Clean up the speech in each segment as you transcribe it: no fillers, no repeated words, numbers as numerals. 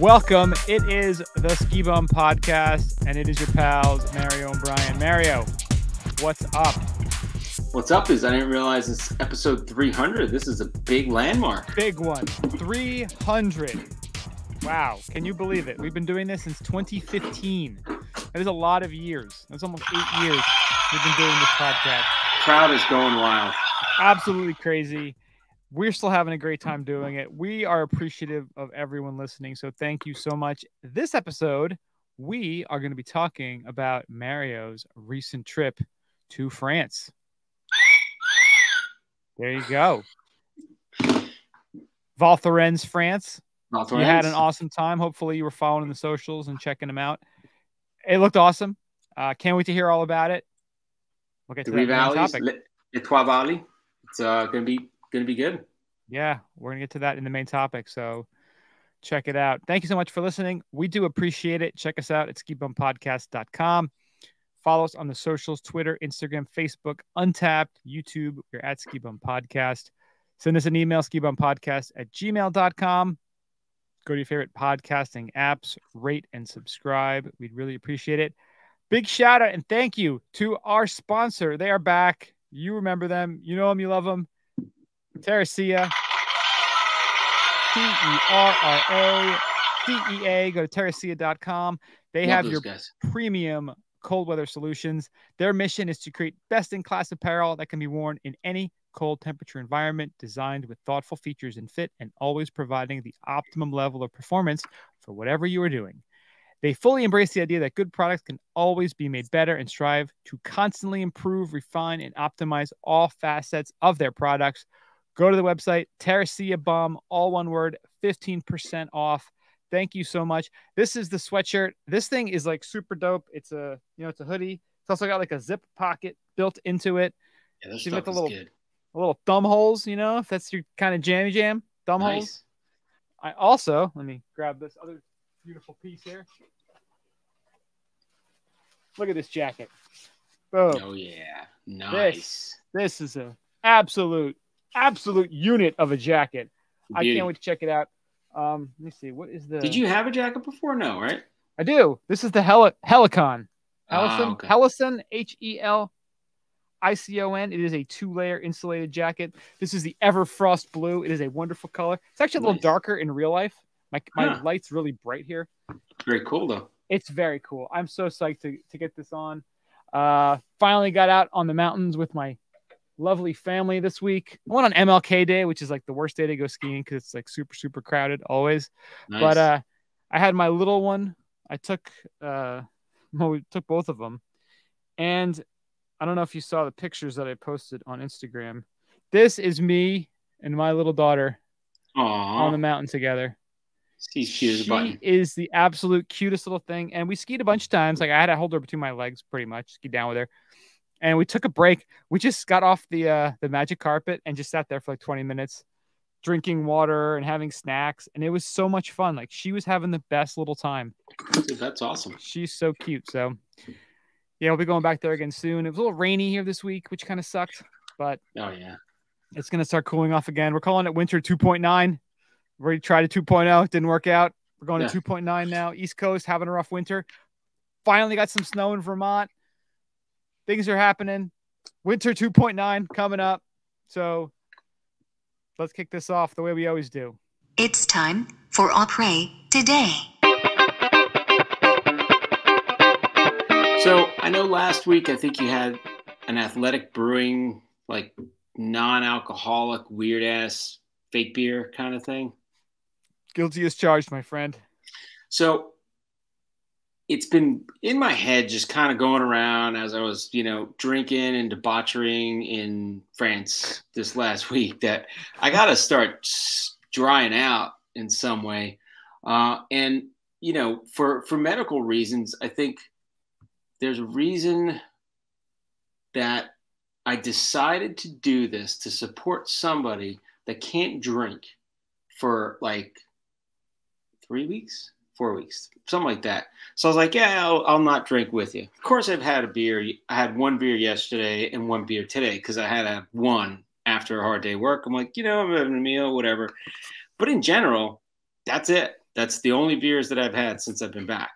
Welcome. It is the Ski Bum Podcast, and it is your pals, Mario and Brian. Mario, what's up? What's up is I didn't realize it's episode 300. This is a big landmark. Big one. 300. Wow. Can you believe it? We've been doing this since 2015. That is a lot of years. That's almost 8 years we've been doing this podcast. Crowd is going wild. Absolutely crazy. We're still having a great time doing it. We are appreciative of everyone listening, so thank you so much. This episode, we are going to be talking about Mario's recent trip to France. There you go. Val Thorens, France. Val Thorens. You had an awesome time. Hopefully you were following the socials and checking them out. It looked awesome. Can't wait to hear all about it. We'll get to that main topic. Les Trois Valleys. It's gonna be good. Yeah, we're gonna get to that in the main topic. So check it out. Thank you so much for listening. We do appreciate it. Check us out at skibumpodcast.com. Follow us on the socials, Twitter, Instagram, Facebook, Untapped, YouTube. We're at Ski Bum Podcast. Send us an email, skibumpodcast@gmail.com. Go to your favorite podcasting apps, rate and subscribe. We'd really appreciate it. Big shout out and thank you to our sponsor. They are back. You remember them. You know them. You love them. Terracea. Terracea. Go to terracea.com. They have your premium cold weather solutions. Their mission is to create best-in-class apparel that can be worn in any cold temperature environment, designed with thoughtful features and fit, and always providing the optimum level of performance for whatever you are doing. They fully embrace the idea that good products can always be made better and strive to constantly improve, refine, and optimize all facets of their products. Go to the website, Terracea Bum, all one word, 15% off. Thank you so much. This is the sweatshirt. This thing is like super dope. It's a hoodie. It's also got like a zip pocket built into it. Yeah, this stuff is good. A little thumb holes, if that's your kind of jam, thumb holes. I also, let me grab this other beautiful piece here. Look at this jacket. Boom. Oh yeah, nice. This is a absolute unit of a jacket. Beauty. I can't wait to check it out. Let me see. What is the? Did you have a jacket before? No, right? I do. This is the Helicon. Hellison. Okay. Hellison. HELICON. It is a 2-layer insulated jacket. This is the Everfrost blue. It is a wonderful color. It's actually a little darker in real life. My light's really bright here. Very cool though. It's very cool. I'm so psyched to get this on. Finally got out on the mountains with my lovely family this week. I went on MLK Day, which is like the worst day to go skiing because it's like super, super crowded always. Nice. But I had my little one. We took both of them. And I don't know if you saw the pictures that I posted on Instagram. This is me and my little daughter on the mountain together. She's cute as a button. She is the absolute cutest little thing. And we skied a bunch of times. Like I had to hold her between my legs pretty much, ski down with her. And we took a break. We just got off the magic carpet and just sat there for like 20 minutes, drinking water and having snacks. And it was so much fun. Like she was having the best little time. Dude, that's awesome. She's so cute. So yeah, we'll be going back there again soon. It was a little rainy here this week, which kind of sucked, but it's going to start cooling off again. We're calling it winter 2.9. We already tried a 2.0. Didn't work out. We're going to 2.9 now. East Coast having a rough winter. Finally got some snow in Vermont. Things are happening. Winter 2.9 coming up. So let's kick this off the way we always do. It's time for Après Today. So I know last week I think you had an Athletic Brewing, like non-alcoholic, weird-ass fake beer kind of thing. Guilty as charged, my friend. So it's been in my head just kind of going around as I was, drinking and debauchering in France this last week that I got to start drying out in some way. And, for medical reasons, I think there's a reason that I decided to do this to support somebody that can't drink for like 3 weeks, 4 weeks, something like that. So I was like, yeah, I'll not drink with you. Of course, I've had a beer. I had one beer yesterday and one beer today because I had one after a hard day of work. I'm like, I'm having a meal, whatever. But in general, that's it. That's the only beers that I've had since I've been back.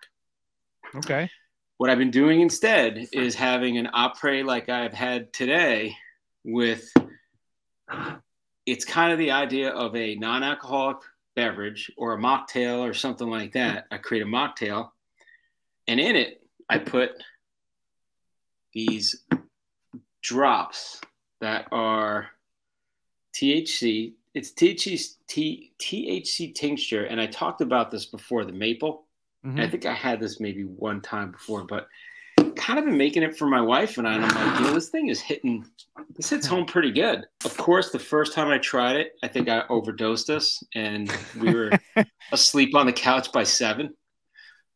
Okay. What I've been doing instead is having an après like I've had today with, it's kind of the idea of a non-alcoholic beverage or a mocktail or something like that. I create a mocktail, and in it, I put these drops that are THC. It's THC tincture, and I talked about this before, the maple. Mm-hmm. I think I had this maybe one time before, but kind of been making it for my wife and I. And I'm like, this thing is this hits home pretty good. Of course, the first time I tried it, I think I overdosed us, and we were asleep on the couch by 7.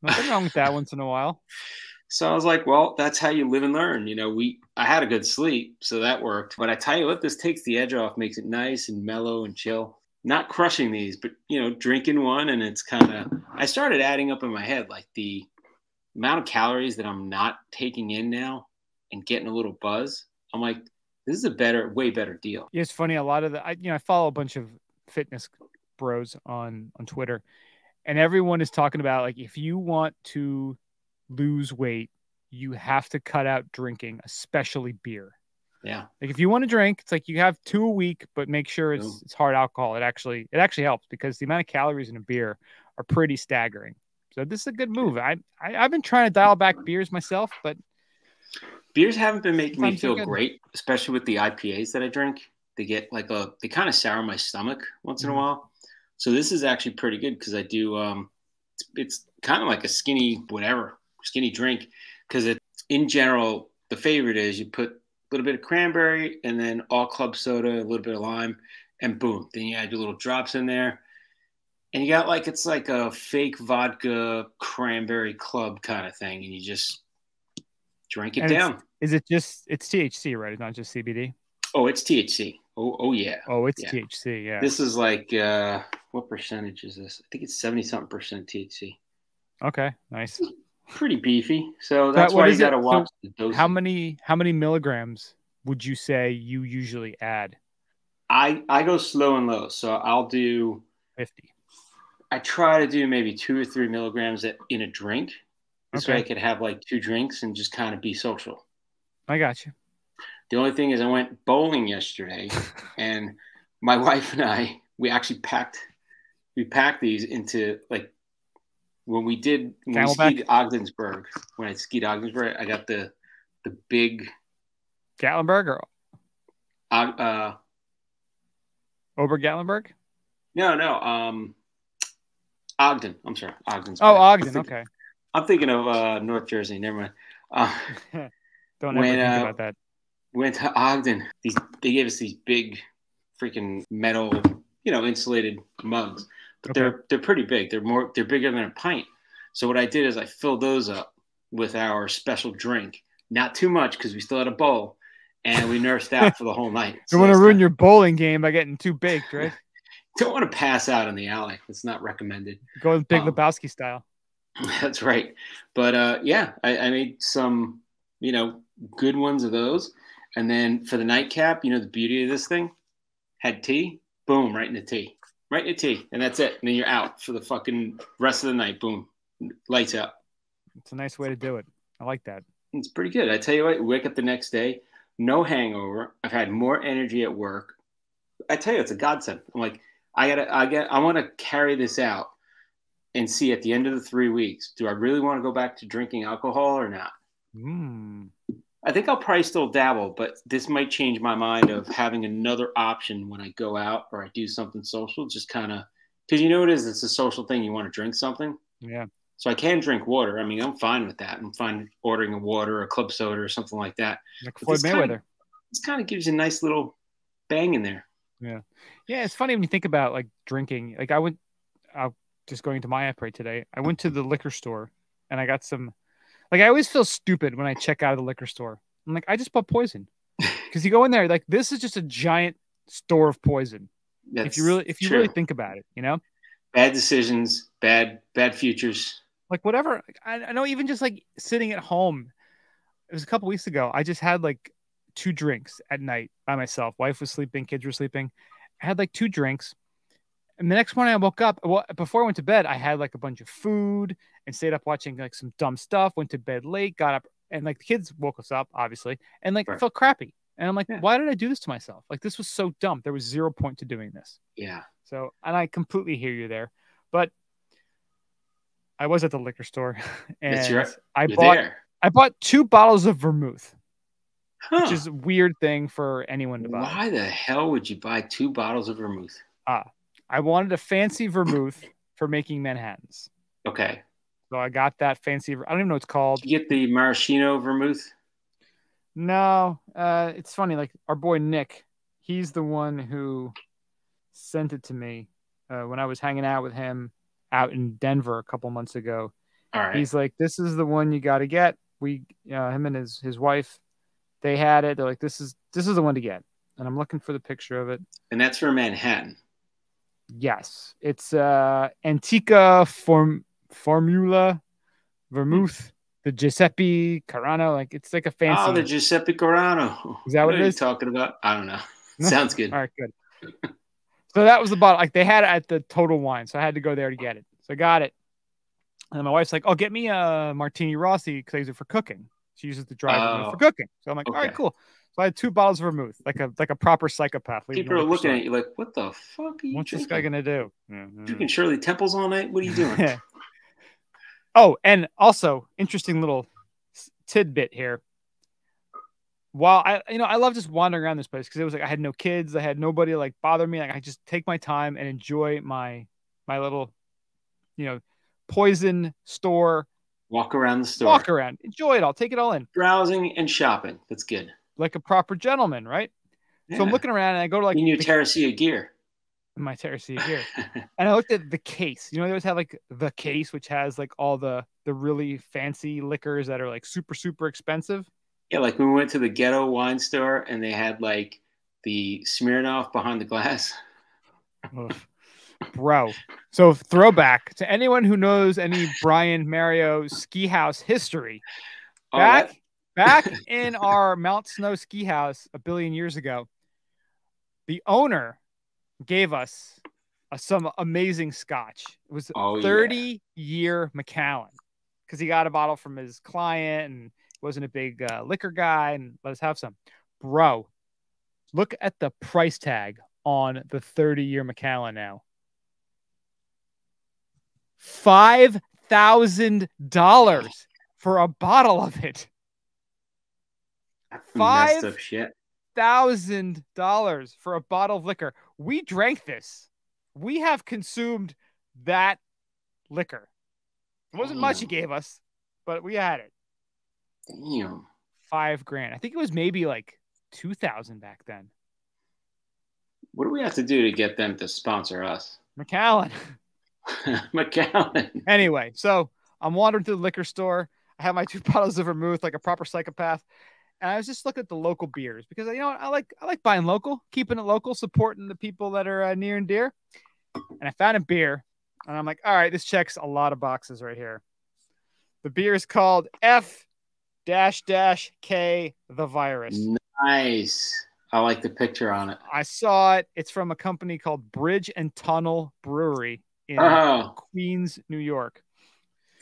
Nothing wrong with that once in a while. So I was like, well, that's how you live and learn. I had a good sleep, so that worked. But I tell you what, this takes the edge off, makes it nice and mellow and chill. Not crushing these, but, drinking one, and it's kind of, I started adding up in my head, like the amount of calories that I'm not taking in now and getting a little buzz. I'm like, this is a way better deal. Yeah, it's funny. A lot of I follow a bunch of fitness bros on Twitter, and everyone is talking about, like, if you want to lose weight, you have to cut out drinking, especially beer. Yeah. Like, if you want to drink, it's like you have 2 a week, but make sure it's hard alcohol. It actually helps, because the amount of calories in a beer are pretty staggering. So this is a good move. I've been trying to dial back beers myself, but beers haven't been making me feel great, especially with the IPAs that I drink. They get they kind of sour my stomach once in a while. So this is actually pretty good, because I do it's kind of like a skinny drink, because it's, in general, the favorite is you put a little bit of cranberry and then all club soda, a little bit of lime, and boom. Then you add your little drops in there. And you got it's like a fake vodka cranberry club kind of thing. And you just drink it down. It's THC, right? It's not just CBD? Oh, it's THC. Oh yeah. Oh, it's THC, yeah. This is what percentage is this? I think it's 70-something% THC. Okay, nice. Pretty beefy. So that's why you got to watch the dosing. How many milligrams would you say you usually add? I go slow and low. So I'll do 50. I try to do maybe 2 or 3 milligrams in a drink. This way I could have 2 drinks and just kind of be social. I got you. The only thing is I went bowling yesterday, and my wife and I, we actually packed these into when we skied Ogdensburg. When I skied Ogdensburg, I got the big Gatlinburg or Ober Gatlinburg? No. Ogden. I'm sorry, Ogdensburg. Oh, Ogden. Okay. I'm thinking of North Jersey. Never mind. Don't ever think about that. Went to Ogden. They gave us these big, freaking metal, insulated mugs, but they're pretty big. They're bigger than a pint. So what I did is I filled those up with our special drink. Not too much, because we still had a bowl, and we nursed out for the whole night. You want to ruin your bowling game by getting too baked, right? Don't want to pass out in the alley. It's not recommended. Go with Big Lebowski style. That's right. But I made some, good ones of those. And then for the nightcap, the beauty of this thing, had tea, boom, right in the tea. And that's it. And then you're out for the fucking rest of the night. Boom. Lights out. It's a nice way to do it. I like that. It's pretty good. I tell you what, wake up the next day, no hangover. I've had more energy at work. I tell you, it's a godsend. I'm like, I want to carry this out and see at the end of the 3 weeks, do I really want to go back to drinking alcohol or not? I think I'll probably still dabble, but this might change my mind of having another option when I go out or I do something social, just kind of, because it's a social thing. You want to drink something. Yeah. So I can drink water. I mean, I'm fine with that. I'm fine ordering a water or a club soda or something like that. Like Floyd Mayweather. This kind of gives you a nice little bang in there. Yeah. Yeah. It's funny when you think about drinking. Just going to my après today, I went to the liquor store and I got some, I always feel stupid when I check out of the liquor store. I'm like, I just bought poison. Because you go in there, this is just a giant store of poison. If you really think about it, Bad decisions, bad futures. Whatever. I know, even just sitting at home, it was a couple weeks ago. I just had 2 drinks at night by myself. Wife was sleeping, kids were sleeping. I had 2 drinks. And the next morning I woke up, well, before I went to bed, I had like a bunch of food and stayed up watching like some dumb stuff, went to bed late, got up, and like the kids woke us up, obviously, and like I felt crappy. And I'm like, why did I do this to myself? Like, this was so dumb. There was 0 point to doing this. Yeah. So, and I completely hear you there. But I was at the liquor store and I bought 2 bottles of vermouth, which is a weird thing for anyone to buy. Why the hell would you buy 2 bottles of vermouth? I wanted a fancy vermouth for making Manhattans. Okay. So I got that fancy. I don't even know what it's called. Did you get the maraschino vermouth? No. It's funny. Like our boy Nick, he's the one who sent it to me when I was hanging out with him out in Denver a couple months ago. All right. He's like, this is the one you got to get. Him and his wife, they had it. They're like, this is the one to get. And I'm looking for the picture of it. And that's for Manhattan. Yes. It's Antica Formula Vermouth, the Giuseppe Carano. Like, it's like a fancy. Oh, the Giuseppe Carano. Is that what it is? Talking about? I don't know. Sounds good. All right, good. So that was the bottle. Like, they had it at the Total Wine, so I had to go there to get it. So I got it. And my wife's like, "Oh, get me a Martini Rossi because I use it for cooking. She uses the dry vermouth for cooking." So I'm like, "All right, cool." So I had 2 bottles of vermouth, like a proper psychopath. People are looking at you like, "What the fuck are you What's this guy gonna do? Drinking Shirley Temples all night? What are you doing?" Oh, and also interesting little tidbit here. While I love just wandering around this place because it was like I had no kids, I had nobody like bother me. Like I just take my time and enjoy my little, poison store. Walk around the store. Walk around. Enjoy it all. Take it all in. Browsing and shopping. That's good. Like a proper gentleman, right? Yeah. So I'm looking around and I go to like in your Terracea gear. In my Terracea gear. And I looked at the case. They always have like the case, which has like all the really fancy liquors that are like super, super expensive. Yeah, like when we went to the ghetto wine store and they had like the Smirnoff behind the glass. Bro. So throwback to anyone who knows any Brian Mario ski house history. Back in our Mount Snow ski house a billion years ago, the owner gave us some amazing scotch. It was 30-year Macallan because he got a bottle from his client and wasn't a big liquor guy and let us have some. Bro, look at the price tag on the 30-year Macallan now. $5,000 for a bottle of it. $5,000 for a bottle of liquor. We drank this. We have consumed that liquor. It wasn't much he gave us, but we had it. Damn. $5,000. I think it was maybe like 2,000 back then. What do we have to do to get them to sponsor us? Macallan. Macallan. Anyway, so I'm wandering through the liquor store. I have my 2 bottles of vermouth like a proper psychopath. And I was just looking at the local beers because I like buying local, keeping it local, supporting the people that are near and dear. And I found a beer and I'm like, all right, this checks a lot of boxes right here. The beer is called F-K the Virus. Nice. I like the picture on it. I saw it. It's from a company called Bridge and Tunnel Brewery in Queens, New York.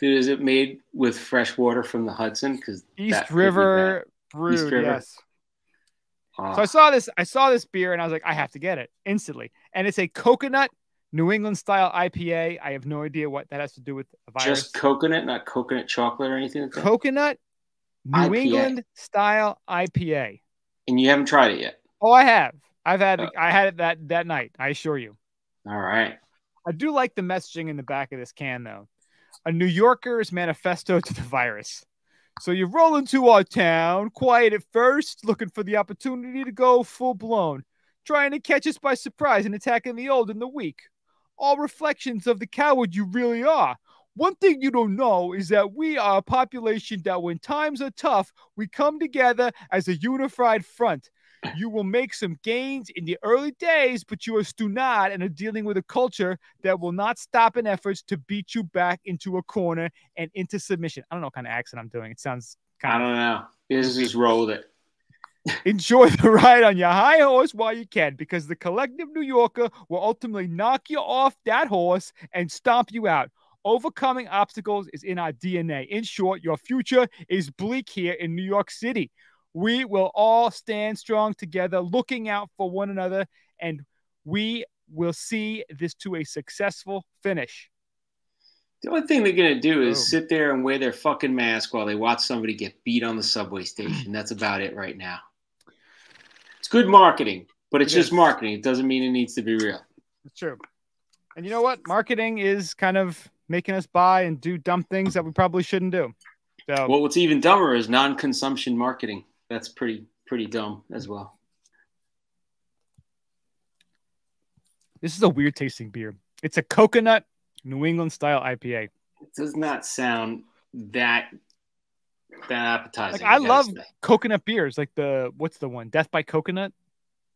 Dude, is it made with fresh water from the Hudson? Because East River brewed, yes. So I saw this beer and I was like, I have to get it instantly. And it's a coconut New England style IPA. I have no idea what that has to do with a virus. Just coconut, not coconut chocolate or anything like that? Coconut New England style IPA. And you haven't tried it yet? Oh, I have. I had it that night. I assure you. All right. I do like the messaging in the back of this can, though. A New Yorker's manifesto to the virus. So you roll into our town, quiet at first, looking for the opportunity to go full blown, trying to catch us by surprise and attacking the old and the weak. All reflections of the coward you really are. One thing you don't know is that we are a population that when times are tough, we come together as a unified front. You will make some gains in the early days, but you are still not and are dealing with a culture that will not stop in efforts to beat you back into a corner and into submission. I don't know what kind of accent I'm doing. It sounds kind of... I don't know. You just roll with it. Enjoy the ride on your high horse while you can, because the collective New Yorker will ultimately knock you off that horse and stomp you out. Overcoming obstacles is in our DNA. In short, your future is bleak here in New York City. We will all stand strong together, looking out for one another, and we will see this to a successful finish. The only thing they're going to do is sit there and wear their fucking mask while they watch somebody get beat on the subway station. That's about it right now. It's good marketing, but it's just marketing. It doesn't mean it needs to be real. It's true. And you know what? Marketing is kind of making us buy and do dumb things that we probably shouldn't do. So, well, what's even dumber is non-consumption marketing. That's pretty dumb as well. This is a weird tasting beer. It's a coconut New England style IPA. It does not sound that appetizing. Like, I love coconut beers. Like what's the one? Death by Coconut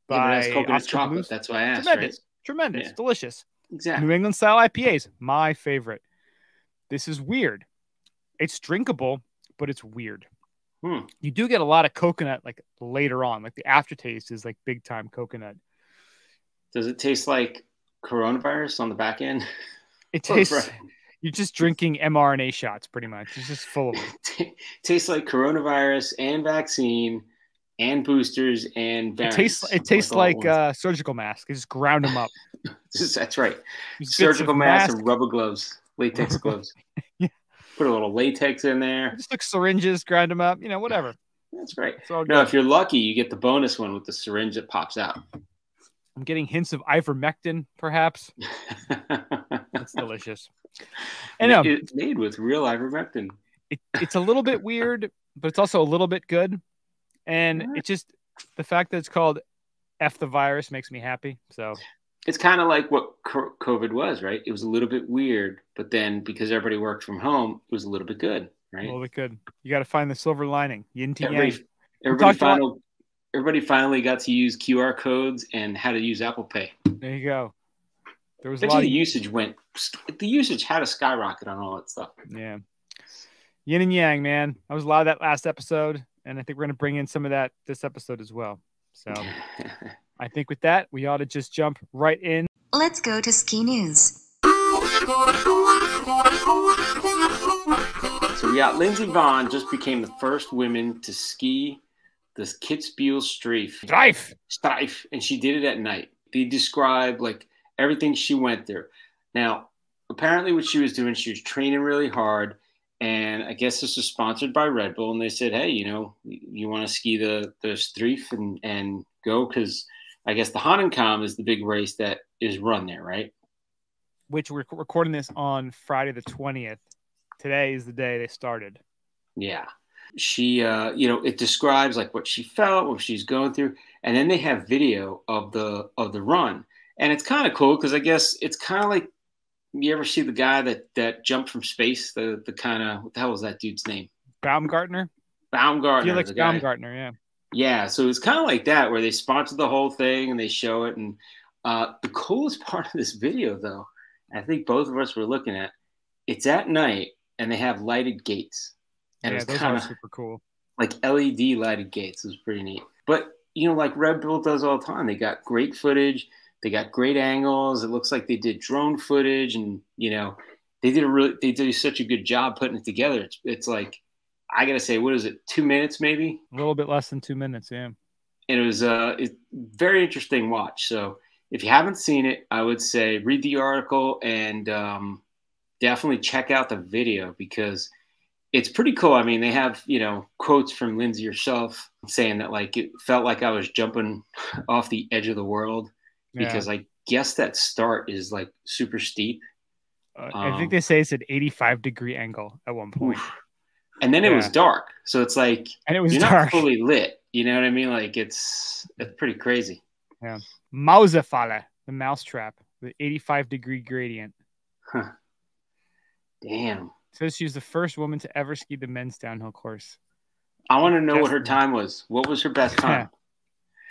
by coconut chocolate. Blues. That's why I asked. Tremendous. Yeah. Delicious. Exactly. New England style IPAs, my favorite. This is weird. It's drinkable, but it's weird. You do get a lot of coconut like later on. Like the aftertaste is like big time coconut. Does it taste like coronavirus on the back end? It tastes. You're just drinking mRNA shots, pretty much. It's just full of it. Tastes like coronavirus and vaccine and boosters and variants. It tastes like surgical mask. You just ground them up. That's right. Surgical mask and rubber gloves, latex gloves. Yeah. Put a little latex in there. Just like syringes, grind them up. Whatever. That's right. No, if you're lucky, you get the bonus one with the syringe that pops out. I'm getting hints of ivermectin, perhaps. That's delicious. And it's made with real ivermectin. It's a little bit weird, but it's also a little bit good. And it's just the fact that it's called F the virus makes me happy. So it's kind of like what COVID was, right? It was a little bit weird, but then because everybody worked from home, it was a little bit good, right? A little bit good. You got to find the silver lining. Yin to yang. Everybody finally got to use QR codes and how to use Apple Pay. There you go. There was a lot of usage had to skyrocket on all that stuff. Yeah. Yin and yang, man. That was a lot of that last episode. And I think we're going to bring in some of that this episode as well. So I think with that, we ought to just jump right in. Let's go to ski news. So we got Lindsey Vonn just became the first woman to ski this Kitzbühel Streif, and she did it at night. They describe like everything she went through. Now, apparently what she was doing, she was training really hard, and I guess this was sponsored by Red Bull, and they said, hey, you want to ski the Streif and go, because I guess the Hahnenkamm is the big race that is run there, right? Which we're recording this on Friday the 20th. Today is the day they started. Yeah. She, it describes like what she felt, what she's going through. And then they have video of the run. And it's kind of cool because I guess it's kind of like, you ever see the guy that jumped from space? The kind of, what the hell was that dude's name? Baumgartner? Felix Baumgartner, yeah. Yeah, so it's kind of like that where they sponsor the whole thing and they show it. And the coolest part of this video, though, I think both of us were looking at, it's at night and they have lighted gates. And yeah, those are super cool. Like LED lighted gates. It was pretty neat. But, like Red Bull does all the time, they got great footage. They got great angles. It looks like they did drone footage and, they did such a good job putting it together. It's like, I got to say, what is it? 2 minutes, maybe? A little bit less than 2 minutes. Yeah. And it was a very interesting watch. So if you haven't seen it, I would say read the article and definitely check out the video because it's pretty cool. I mean, they have, quotes from Lindsey herself saying that like, it felt like I was jumping off the edge of the world because I guess that start is like super steep. I think they say it's an 85-degree angle at one point. And then it was dark. So it's like, and it was you're dark. Not fully lit. You know what I mean? Like it's pretty crazy. Yeah. Mausefalle, the mousetrap, the 85-degree gradient. Huh. Damn. Says she's the first woman to ever ski the men's downhill course. I want to know what her time was. What was her best time?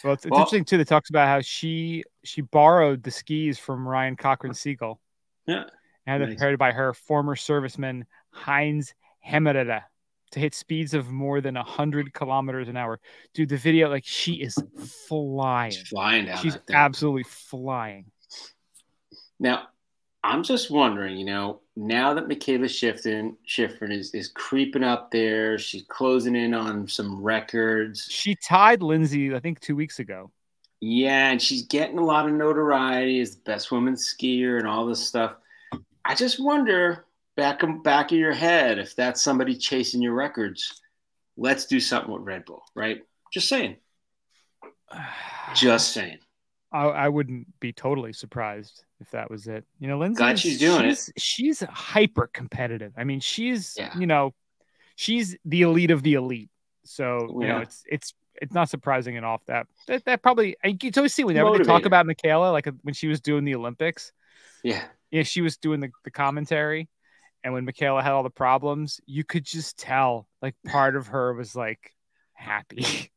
Well, it's interesting too. That talks about how she borrowed the skis from Ryan Cochran Siegel. Yeah. And they're prepared by her former serviceman Heinz Hemmerle. to hit speeds of more than 100 kilometers an hour. Dude, the video, like, she is flying. She's flying down. She's absolutely flying. Now, I'm just wondering, now that Michaela Schifrin is creeping up there, she's closing in on some records. She tied Lindsay, I think, 2 weeks ago. Yeah, and she's getting a lot of notoriety as the best woman skier and all this stuff. I just wonder, back of your head, if that's somebody chasing your records, let's do something with Red Bull, right? Just saying. Just saying. I wouldn't be totally surprised if that was it. Lindsay, glad she's doing it. She's hyper competitive. I mean, she's she's the elite of the elite. So it's not surprising at all that probably you can always see whenever they talk about Michaela, like when she was doing the Olympics. Yeah, she was doing the commentary, and when Michaela had all the problems, you could just tell like part of her was like happy.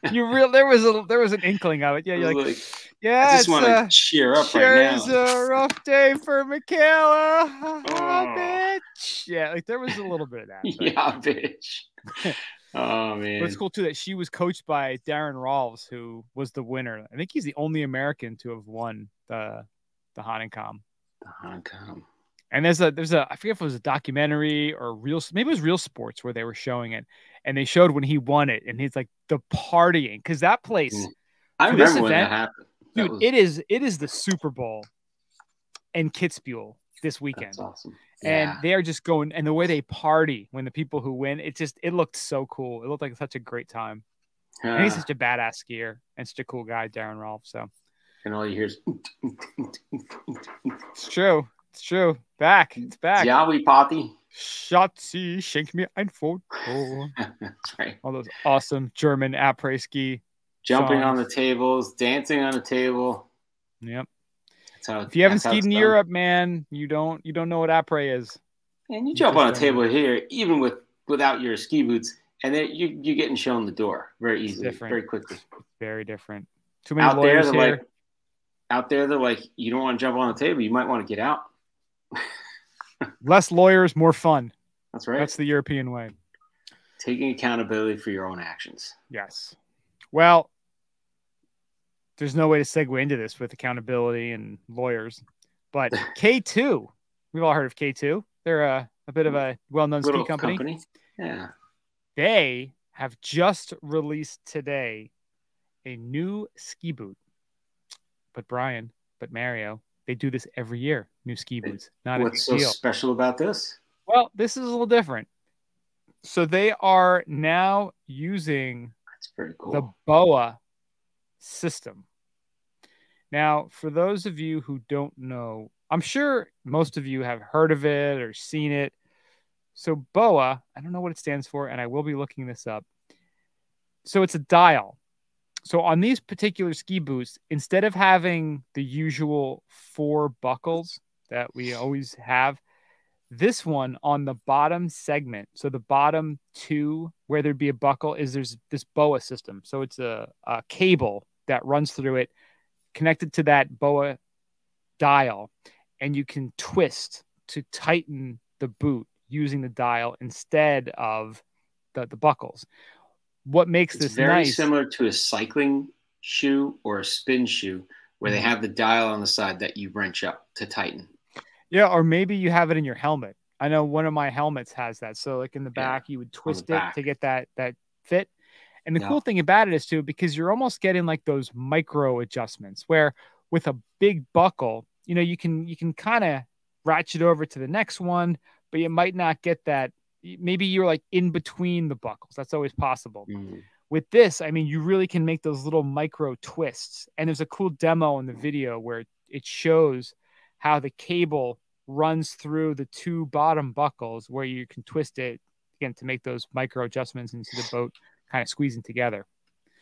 There was an inkling of it. Yeah, you're like, yeah, I just want to cheer up right now. It's a rough day for Michaela. Bitch. Yeah, like there was a little bit of that. Yeah, bitch. Oh man. But it's cool too that she was coached by Darren Rawls, who was the winner. I think he's the only American to have won the Hahnenkamm. The Hahnenkamm. And there's a I forget if it was a documentary or maybe it was Real Sports where they were showing it, and they showed when he won it, and he's like the partying, because that place. I remember when that happened. Dude, it is the Super Bowl in Kitzbühel this weekend. That's awesome. And they are just going, and the way they party when the people who win, it looked so cool. It looked like such a great time. And he's such a badass skier and such a cool guy, Darren Rolfe. So, and all you hear is it's true. It's true. It's back. Jowie Potty. Schatzi, schenk mir ein Foto. That's right. All those awesome German après ski. Jumping songs. On the tables, dancing on a table. Yep. If you haven't skied in Europe, man, you don't know what après is. And you jump on a table here, even without your ski boots, and then you're getting shown the door very easily, very quickly. Very different. Too many lawyers here. Out there, they're like, you don't want to jump on the table. You might want to get out. Less lawyers, more fun. That's right. That's the European way. Taking accountability for your own actions. Yes. Well, there's no way to segue into this with accountability and lawyers. But K2, we've all heard of K2. They're a bit of a well-known ski company. Yeah. They have just released today a new ski boot. But Mario, they do this every year. New ski boots. What's so special about this? Well, this is a little different. So they are now using the BOA system. Now, for those of you who don't know, I'm sure most of you have heard of it or seen it. So BOA, I don't know what it stands for, and I will be looking this up. So it's a dial. So on these particular ski boots, instead of having the usual 4 buckles that we always have, this one on the bottom segment, so the bottom 2 where there'd be a buckle, there's this BOA system. So it's a cable that runs through it, connected to that BOA dial, and you can twist to tighten the boot using the dial instead of the buckles. What makes this very similar to a cycling shoe or a spin shoe where they have the dial on the side that you wrench up to tighten. Yeah, or maybe you have it in your helmet. I know one of my helmets has that. So like in the back, you would twist it to get that fit. And the cool thing about it is too, because you're almost getting like those micro adjustments where with a big buckle, you can kind of ratchet over to the next one, but you might not get that. Maybe you're like in between the buckles. That's always possible. Mm-hmm. With this, I mean, you really can make those little micro twists. And there's a cool demo in the video where it shows how the cable runs through the 2 bottom buckles where you can twist it again to make those micro adjustments into the boat kind of squeezing together.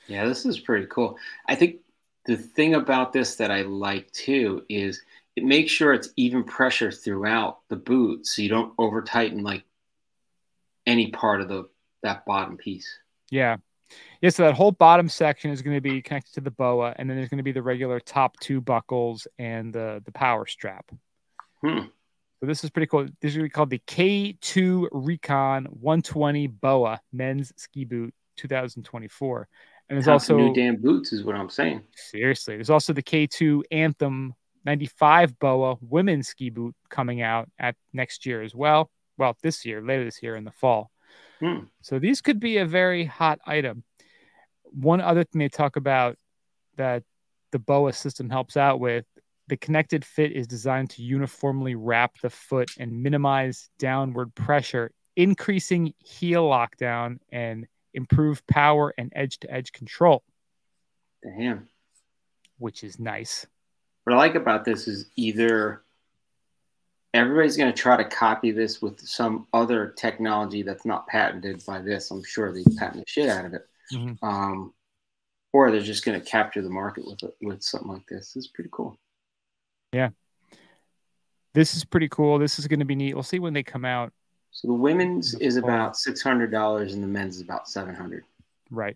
Yeah, this is pretty cool. I think the thing about this that I like too is it makes sure it's even pressure throughout the boot so you don't over tighten like any part of that bottom piece. Yeah. So that whole bottom section is going to be connected to the BOA, and then there's going to be the regular top 2 buckles and the power strap. So So this is pretty cool. This is called the K2 Recon 120 BOA men's ski boot 2024. And there's also new damn boots is what I'm saying. Seriously. There's also the K2 Anthem 95 BOA women's ski boot coming out at next year as well. Well, later this year in the fall. So these could be a very hot item. One other thing they talk about that the BOA system helps out with, the connected fit is designed to uniformly wrap the foot and minimize downward pressure, increasing heel lockdown and improve power and edge-to-edge control. Damn. Which is nice. What I like about this is either everybody's going to try to copy this with some other technology that's not patented by this. I'm sure they patent the shit out of it. Mm-hmm. Or they're just going to capture the market with something like this. This is pretty cool. Yeah. This is pretty cool. This is going to be neat. We'll see when they come out. So the women's is about $600 and the men's is about $700. Right.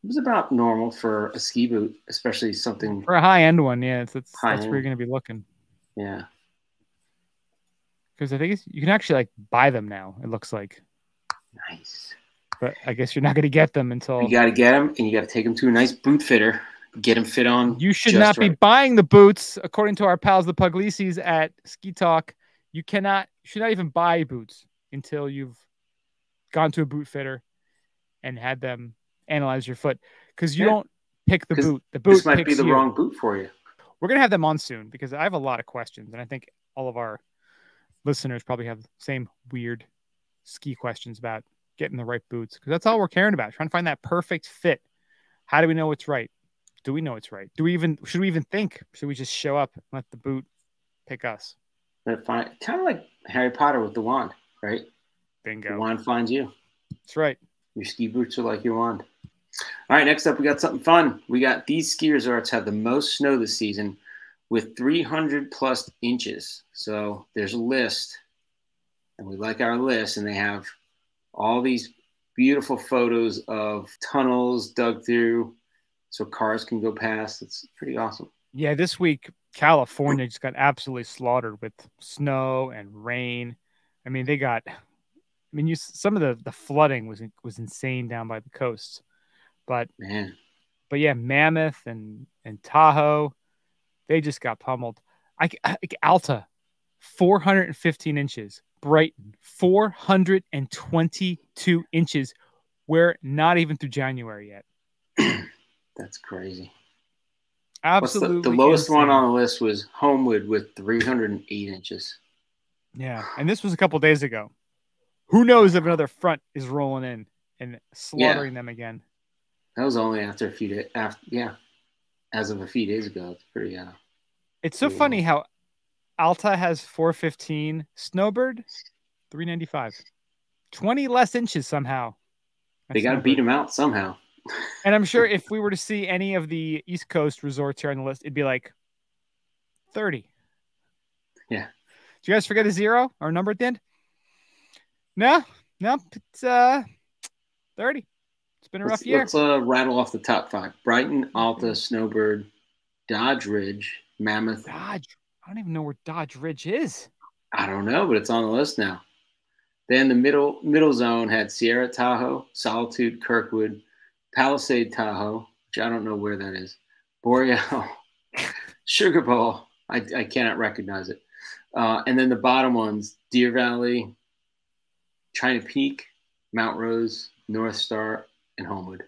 It was about normal for a ski boot, especially something for a high-end one. Yeah, that's where you're going to be looking. Yeah. Because I think you can actually like buy them now. It looks like. Nice. But I guess you're not going to get them until you got to get them, and you got to take them to a nice boot fitter, get them fit on. You should not be buying the boots, according to our pals the Pugliese at Ski Talk. You should not even buy boots until you've gone to a boot fitter and had them analyze your foot, because you don't pick the boot. The boot this might be the wrong boot for you. We're going to have them on soon because I have a lot of questions, and I think all of our listeners probably have the same weird ski questions about getting the right boots, because that's all we're caring about, trying to find that perfect fit. How do we know it's right? Do we know it's right? Should we even think? Should we just show up and let the boot pick us? Kind of like Harry Potter with the wand, right? Bingo. The wand finds you. That's right. Your ski boots are like your wand. All right, next up, we got something fun. We got these ski resorts have the most snow this season with 300 plus inches. So there's a list, and we like our list, and they have all these beautiful photos of tunnels dug through so cars can go past. It's pretty awesome. Yeah, this week, California just got absolutely slaughtered with snow and rain. I mean, some of the flooding was insane down by the coast. But yeah, Mammoth and Tahoe, they just got pummeled. Alta, 415 inches. Brighton, 422 inches. We're not even through January yet. That's crazy. Absolutely. The lowest insane one on the list was Homewood with 308 inches. Yeah, and this was a couple days ago. Who knows if another front is rolling in and slaughtering them again. That was only after a few days. As of a few days ago. It's pretty. It's so funny how Alta has 415, Snowbird 395, 20 less inches somehow. They got to beat them out somehow. And I'm sure if we were to see any of the East Coast resorts here on the list, it'd be like 30. Yeah. Did you guys forget a zero or a number at the end? No, it's 30. It's been a rough year. Let's rattle off the top 5. Brighton, Alta, Snowbird, Dodge Ridge, Mammoth. Dodge. I don't even know where Dodge Ridge is. I don't know, but it's on the list now. Then the middle zone had Sierra Tahoe, Solitude, Kirkwood, Palisade Tahoe, which I don't know where that is, Boreal, Sugar Bowl. I cannot recognize it. And then the bottom ones, Deer Valley, China Peak, Mount Rose, North Star, and Homewood.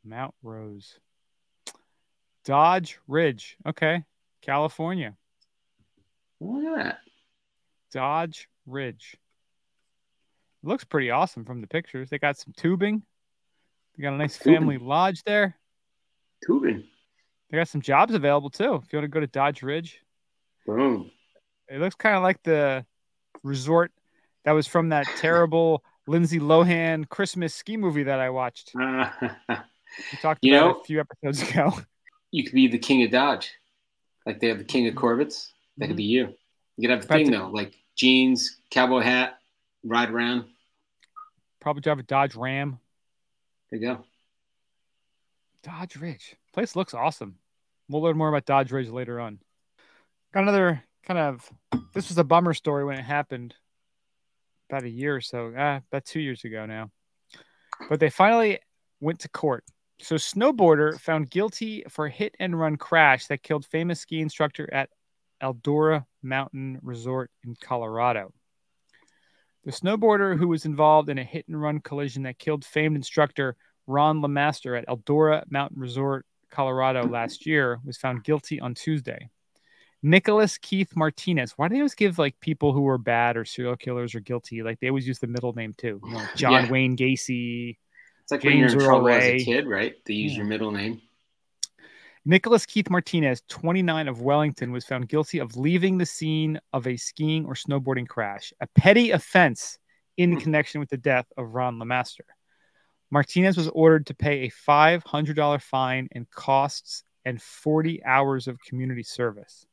Mount Rose. Dodge Ridge. Okay. California. Look at that. Dodge Ridge. It looks pretty awesome from the pictures. They got some tubing. They got a nice family lodge there. Tubing. They got some jobs available too. If you want to go to Dodge Ridge. Boom. It looks kind of like the resort that was from that terrible Lindsay Lohan Christmas ski movie that I watched. We talked about it a few episodes ago. You could be the king of Dodge. Like they have the king of Corvettes. That could be you. You could have the thing though, like jeans, cowboy hat, ride around. Probably drive a Dodge Ram. There you go. Dodge Ridge. Place looks awesome. We'll learn more about Dodge Ridge later on. Got this was a bummer story when it happened about a year or so, about 2 years ago now. But they finally went to court. So snowboarder found guilty for hit and run crash that killed famous ski instructor at Eldora Mountain Resort in Colorado. The snowboarder who was involved in a hit and run collision that killed famed instructor Ron LeMaster at Eldora Mountain Resort, Colorado last year was found guilty on Tuesday. Nicholas Keith Martinez. Why do they always give like people who are bad or serial killers or guilty? Like they always use the middle name too. You know, John Wayne Gacy. It's like James when you're in trouble as a kid, right? They use your middle name. Nicholas Keith Martinez, 29 of Wellington, was found guilty of leaving the scene of a skiing or snowboarding crash, a petty offense in connection with the death of Ron LeMaster. Martinez was ordered to pay a $500 fine and costs and 40 hours of community service.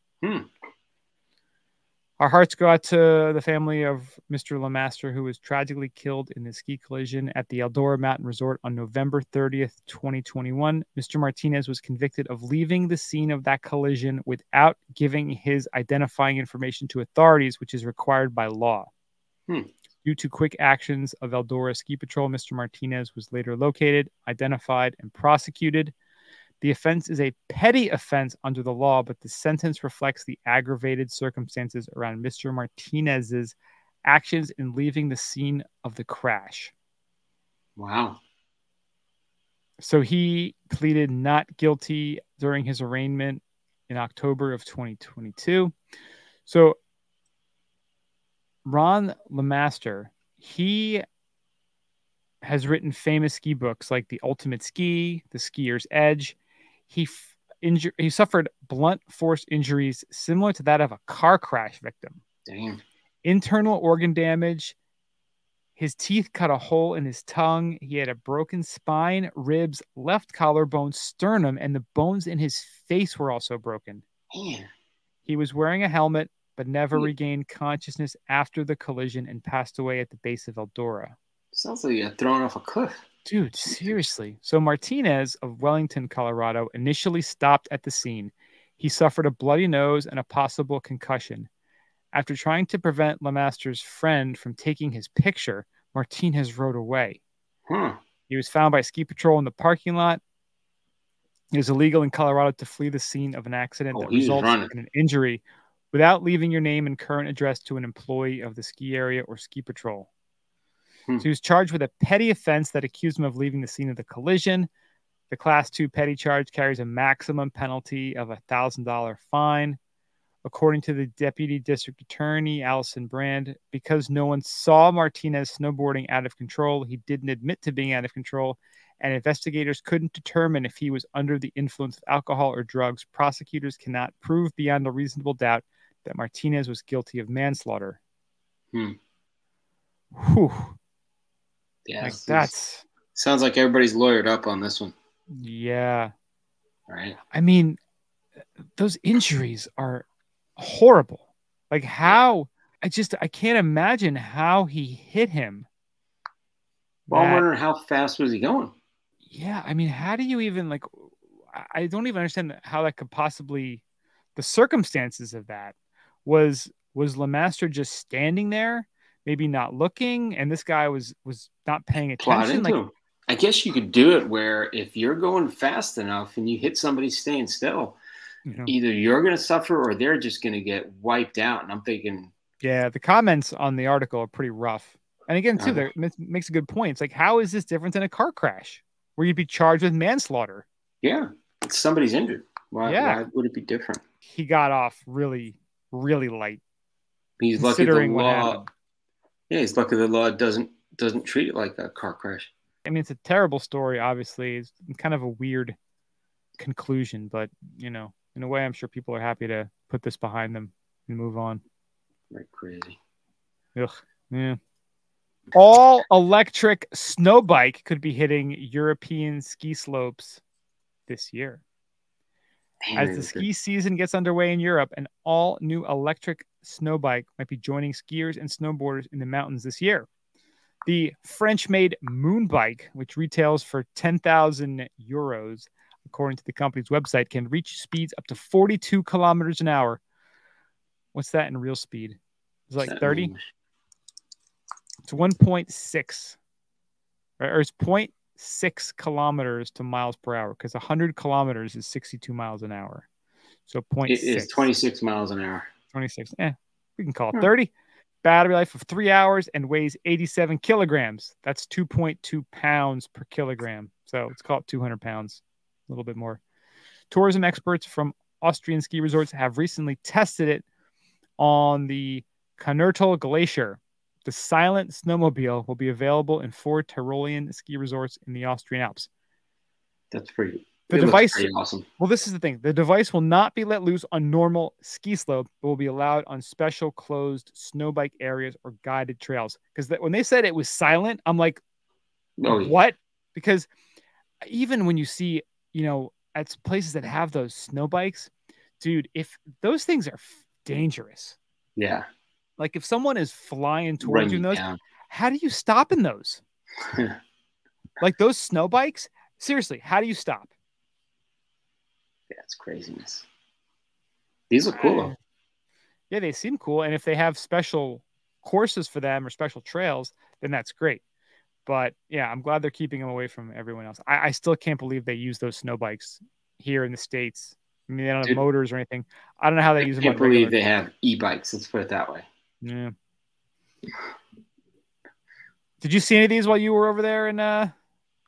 Our hearts go out to the family of Mr. LeMaster, who was tragically killed in the ski collision at the Eldora Mountain Resort on November 30th, 2021. Mr. Martinez was convicted of leaving the scene of that collision without giving his identifying information to authorities, which is required by law. Due to quick actions of Eldora Ski Patrol, Mr. Martinez was later located, identified, and prosecuted. The offense is a petty offense under the law, but the sentence reflects the aggravated circumstances around Mr. Martinez's actions in leaving the scene of the crash. Wow. So he pleaded not guilty during his arraignment in October of 2022. So Ron LeMaster, he has written famous ski books like The Ultimate Ski, The Skier's Edge. He suffered blunt force injuries similar to that of a car crash victim. Damn. Internal organ damage. His teeth cut a hole in his tongue. He had a broken spine, ribs, left collarbone, sternum, and the bones in his face were also broken. Man. He was wearing a helmet, but never regained consciousness after the collision and passed away at the base of Eldora. Sounds like you got thrown off a cliff. Dude, seriously. So Martinez of Wellington, Colorado, initially stopped at the scene. He suffered a bloody nose and a possible concussion. After trying to prevent LeMaster's friend from taking his picture, Martinez rode away. He was found by ski patrol in the parking lot. It was illegal in Colorado to flee the scene of an accident that results in an injury without leaving your name and current address to an employee of the ski area or ski patrol. So he was charged with a petty offense that accused him of leaving the scene of the collision. The Class 2 petty charge carries a maximum penalty of a $1,000 fine. According to the Deputy District Attorney, Allison Brand, because no one saw Martinez snowboarding out of control, he didn't admit to being out of control, and investigators couldn't determine if he was under the influence of alcohol or drugs. Prosecutors cannot prove beyond a reasonable doubt that Martinez was guilty of manslaughter. Whew. Yeah, like that's sounds like everybody's lawyered up on this one. Yeah. Right. I mean, those injuries are horrible. Like how I can't imagine how he hit him. Well, I'm wondering how fast was he going? Yeah, I mean, how do you even like I don't even understand how that could possibly the circumstances of that. Was LeMaster just standing there? Maybe not looking, and this guy was not paying attention. Like, I guess you could do it where if you're going fast enough and you hit somebody staying still, either you're going to suffer or they're just going to get wiped out. And I'm thinking, yeah, the comments on the article are pretty rough. And again, too, that makes a good point. It's like, how is this different than a car crash where you'd be charged with manslaughter? Yeah, somebody's injured. Why would it be different? He got off really, really light. He's lucky the law. Yeah, he's lucky the law doesn't treat it like a car crash. I mean, it's a terrible story, obviously. It's kind of a weird conclusion, but, in a way, I'm sure people are happy to put this behind them and move on. Right, crazy. Ugh, yeah. All electric snow bike could be hitting European ski slopes this year. As the ski season gets underway in Europe, an all-new electric snow bike might be joining skiers and snowboarders in the mountains this year. The French-made Moon Bike, which retails for 10,000 euros, according to the company's website, can reach speeds up to 42 kilometers an hour. What's that in real speed? It's like 30. It's 1.6, or it's 0.6 kilometers to miles per hour, because 100 kilometers is 62 miles an hour. So 0.6. It is 26 miles an hour. 26. We can call it 30. Battery life of 3 hours and weighs 87 kilograms. That's 2.2 pounds per kilogram. So let's call it 200 pounds, a little bit more. Tourism experts from Austrian ski resorts have recently tested it on the Kärntertal Glacier. The silent snowmobile will be available in 4 Tyrolean ski resorts in the Austrian Alps. That's pretty. The device, pretty awesome. Well, this is the thing. The device will not be let loose on normal ski slope, but will be allowed on special closed snow bike areas or guided trails. Because when they said it was silent, I'm like, what? Because even when you see, at places that have those snow bikes, dude, if those things are dangerous. Yeah. Like if someone is flying towards you in those, down. How do you stop in those? Like those snow bikes? Seriously, how do you stop? Yeah, it's craziness. These look cool though. Yeah, they seem cool. And if they have special courses for them or special trails, then that's great. But yeah, I'm glad they're keeping them away from everyone else. I still can't believe they use those snow bikes here in the States. I mean, they don't have motors or anything. I don't know how they use them. I can't believe they have e-bikes. Let's put it that way. Yeah. Did you see any of these while you were over there in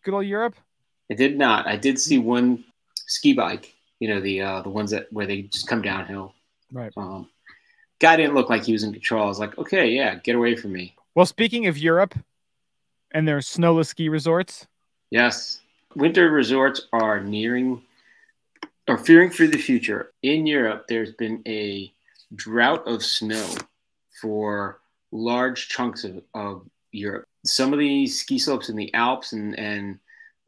good old Europe? I did not. I did see one ski bike. The ones where they just come downhill. Right. Guy didn't look like he was in control. I was like, okay, yeah, get away from me. Well, speaking of Europe and their snowless ski resorts. Yes. Winter resorts are fearing for the future. In Europe, there's been a drought of snow for large chunks of Europe. Some of these ski slopes in the Alps and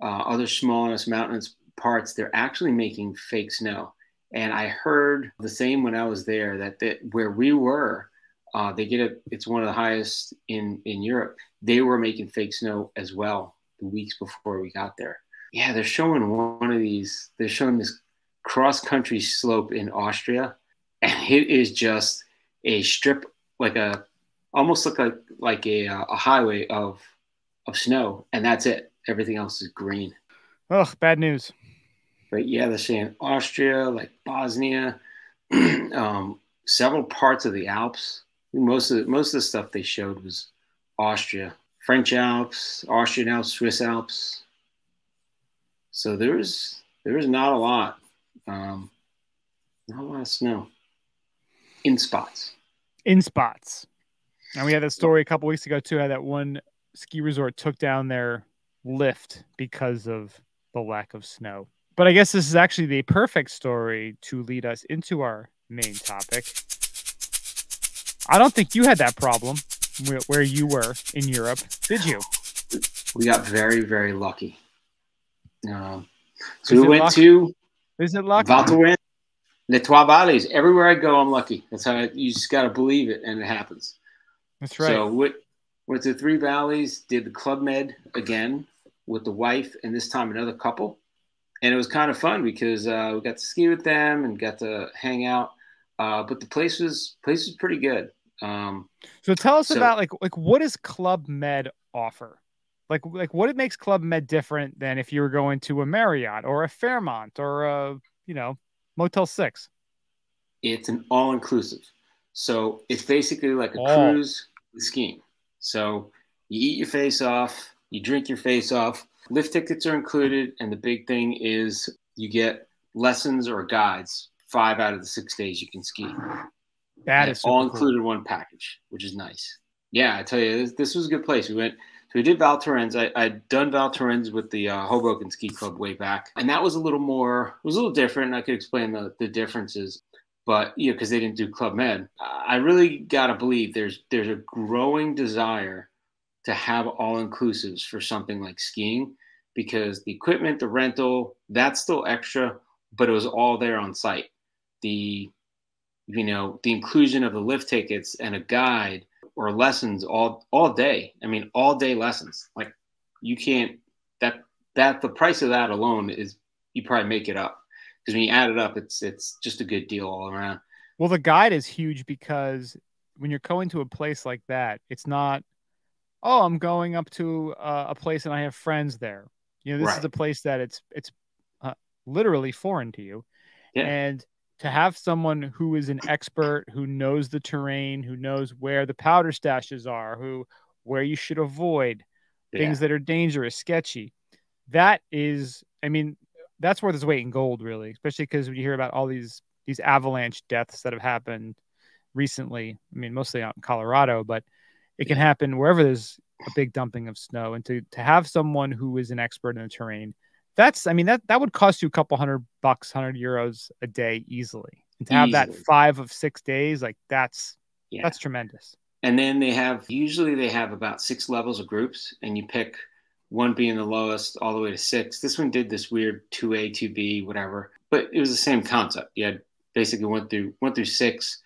other smallest mountainous parts, they're actually making fake snow. And I heard the same when I was there, that where we were, it's one of the highest in Europe. They were making fake snow as well the weeks before we got there. Yeah, they're showing one of these. They're showing this cross-country slope in Austria, and it is just a strip, almost look like a highway of snow, and that's it. Everything else is green. Oh, bad news. But yeah, they're saying Austria, like Bosnia, several parts of the Alps. Most of the stuff they showed was Austria, French Alps, Austrian Alps, Swiss Alps. So there's not a lot, not a lot of snow in spots. In spots. And we had that story a couple weeks ago too, how that one ski resort took down their lift because of the lack of snow. But I guess this is actually the perfect story to lead us into our main topic. I don't think you had that problem where you were in Europe, did you? We got very, very lucky. So we went to Val Thorens, Les Trois Vallées. Everywhere I go, I'm lucky. That's how you just got to believe it, and it happens. That's right. So went to 3 Valleys, did the Club Med again with the wife, and this time another couple. And it was kind of fun because we got to ski with them and got to hang out. But the place was pretty good. So tell us about like what does Club Med offer? Like what makes Club Med different than if you were going to a Marriott or a Fairmont or a Motel 6? It's an all-inclusive. So it's basically like a cruise with skiing. So you eat your face off, you drink your face off. Lift tickets are included, and the big thing is you get lessons or guides 5 out of the 6 days you can ski. That is all included in one package, which is nice. Yeah, I tell you, this was a good place. We did Val Thorens. I'd done Val Thorens with the Hoboken Ski Club way back, and that was a little different. And I could explain the differences, but because they didn't do Club Med, I really gotta believe there's a growing desire to have all-inclusives for something like skiing, because the equipment, the rental, that's still extra, but it was all there on site. The inclusion of the lift tickets and a guide or lessons all day. I mean, all day lessons. Like you can't, that the price of that alone is, you probably make it up, because when you add it up, it's just a good deal all around. Well, the guide is huge because when you're going to a place like that, it's not, oh, I'm going up to a place and I have friends there. This is Right. a place that it's uh, literally foreign to you. Yeah. And to have someone who is an expert, who knows the terrain, who knows where the powder stashes are, where you should avoid, things that are dangerous, sketchy. That is, I mean, that's worth its weight in gold, really, especially because when you hear about all these avalanche deaths that have happened recently. I mean, mostly out in Colorado, but it can happen wherever there's a big dumping of snow. And to have someone who is an expert in the terrain, that would cost you a couple $100, €100 a day easily. And to have that 5 of 6 days, like that's tremendous. And then they have about 6 levels of groups, and you pick one being the lowest all the way to 6. This one did this weird 2A, 2B, whatever, but it was the same concept. You had basically went through 6.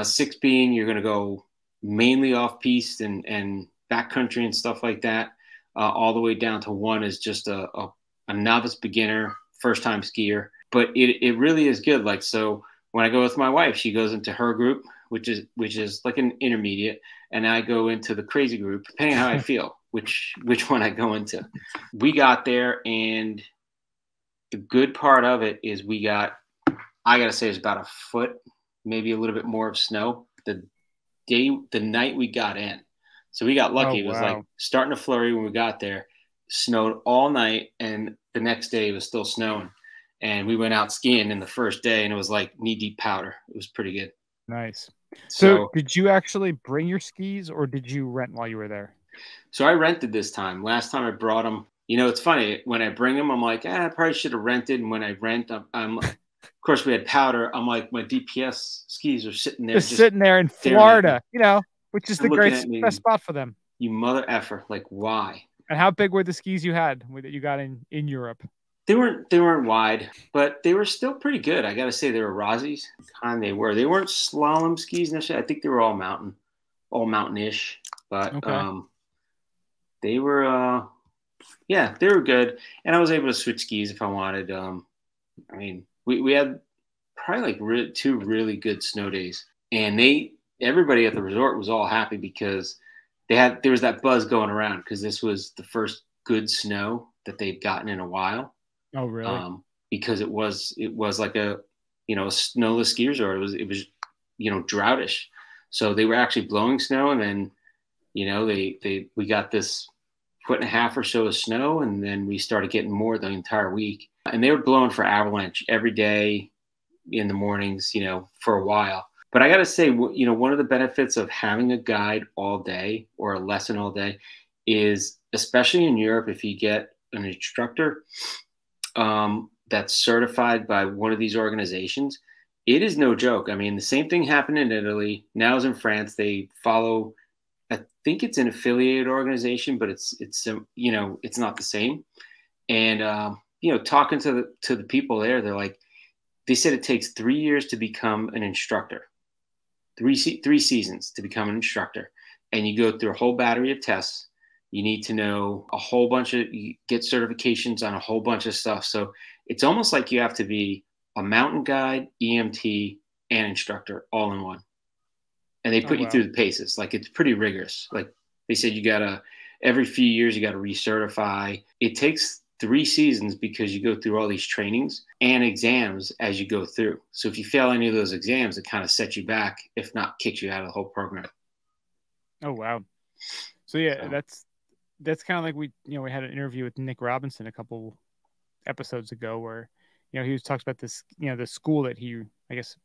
6 being you're going to go mainly off piste and backcountry and stuff like that, all the way down to 1 is just a novice beginner, first time skier. But it really is good. Like, so when I go with my wife, she goes into her group, which is like an intermediate, and I go into the crazy group, depending on how I feel, which one I go into. We got there, and the good part of it is I gotta say, it's about a foot, maybe a little bit more of snow the night we got in. So we got lucky. It was like starting to flurry when we got there, snowed all night, and the next day it was still snowing. And we went out skiing in the first day, and it was like knee-deep powder. It was pretty good. Nice. So did you actually bring your skis, or did you rent while you were there? So I rented this time. Last time I brought them. It's funny. When I bring them, I'm like, I probably should have rented. And when I rent, I'm of course, we had powder. I'm like, my DPS skis are sitting there. Just sitting there in Florida, which is the best spot for them. You mother effer. Like, why? And how big were the skis you had that you got in Europe? They weren't wide, but they were still pretty good. I got to say, they were Rossis. They weren't slalom skis necessarily. I think they were all mountain-ish. But they were, they were good. And I was able to switch skis if I wanted. We had probably like 2 really good snow days, and everybody at the resort was all happy because there was that buzz going around because this was the first good snow that they've gotten in a while. Oh, really? Because it was like a snowless ski resort. It was droutish, so they were actually blowing snow, and then we got this 1.5 foot or so of snow, and then we started getting more the entire week. And they were blowing for avalanche every day in the mornings, for a while. But I got to say, one of the benefits of having a guide all day or a lesson all day is, especially in Europe, if you get an instructor that's certified by one of these organizations, it is no joke. I mean, the same thing happened in Italy. Now it's in France. They follow, I think it's an affiliated organization, but it's not the same. And, talking to the people there, they said it takes 3 years to become an instructor, 3 seasons to become an instructor. And you go through a whole battery of tests. You need to know you get certifications on a whole bunch of stuff. So it's almost like you have to be a mountain guide, EMT, and instructor all in one. And they put you through the paces. Like, it's pretty rigorous. Like they said, every few years, you got to recertify. It takes 3 seasons because you go through all these trainings and exams as you go through. So if you fail any of those exams, it kind of sets you back, if not kicks you out of the whole program. Oh, wow. So that's kind of like we had an interview with Nick Robinson a couple episodes ago where, he talks about this, the school that I guess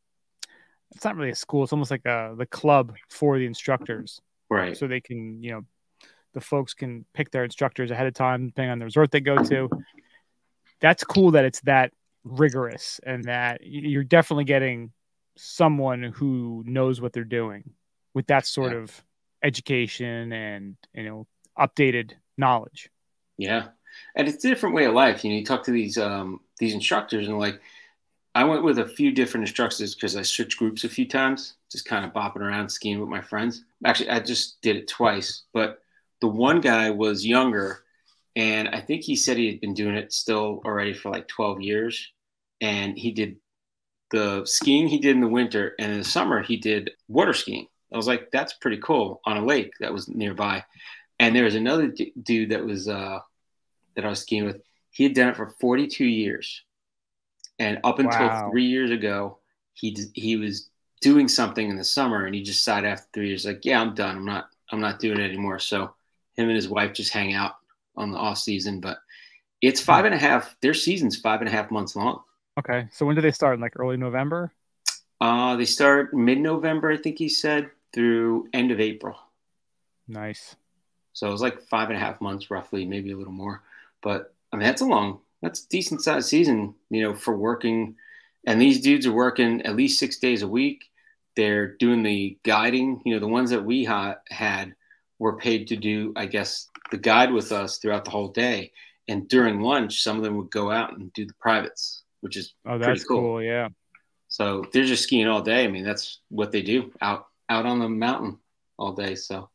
it's not really a school. It's almost like the club for the instructors. Right. So they can, the folks can pick their instructors ahead of time, depending on the resort they go to. That's cool that it's that rigorous and that you're definitely getting someone who knows what they're doing with that sort of education and, updated knowledge. Yeah. And it's a different way of life. You talk to these instructors, and like, I went with a few different instructors because I switched groups a few times, just kind of bopping around skiing with my friends. Actually, I just did it twice, but the one guy was younger, and I think he said he had been doing it still already for like 12 years. And he did the skiing he did in the winter, and in the summer he did water skiing. I was like, that's pretty cool, on a lake that was nearby. And there was another dude that was that I was skiing with. He had done it for 42 years, and up until 3 years ago, he was doing something in the summer, and he just decided after 3 years, like, yeah, I'm done. I'm not doing it anymore. So him and his wife just hang out on the off season, but it's 5.5. Their season's 5.5 months long. Okay. So when do they start? In like early November? They start mid-November, I think he said, through end of April. Nice. So it was like 5.5 months roughly, maybe a little more. But I mean, that's a decent sized season, for working. And these dudes are working at least 6 days a week. They're doing the guiding. The ones that we had were paid to do, I guess, the guide with us throughout the whole day. And during lunch, some of them would go out and do the privates, which is pretty cool. Yeah. So they're just skiing all day. I mean, that's what they do out on the mountain all day. So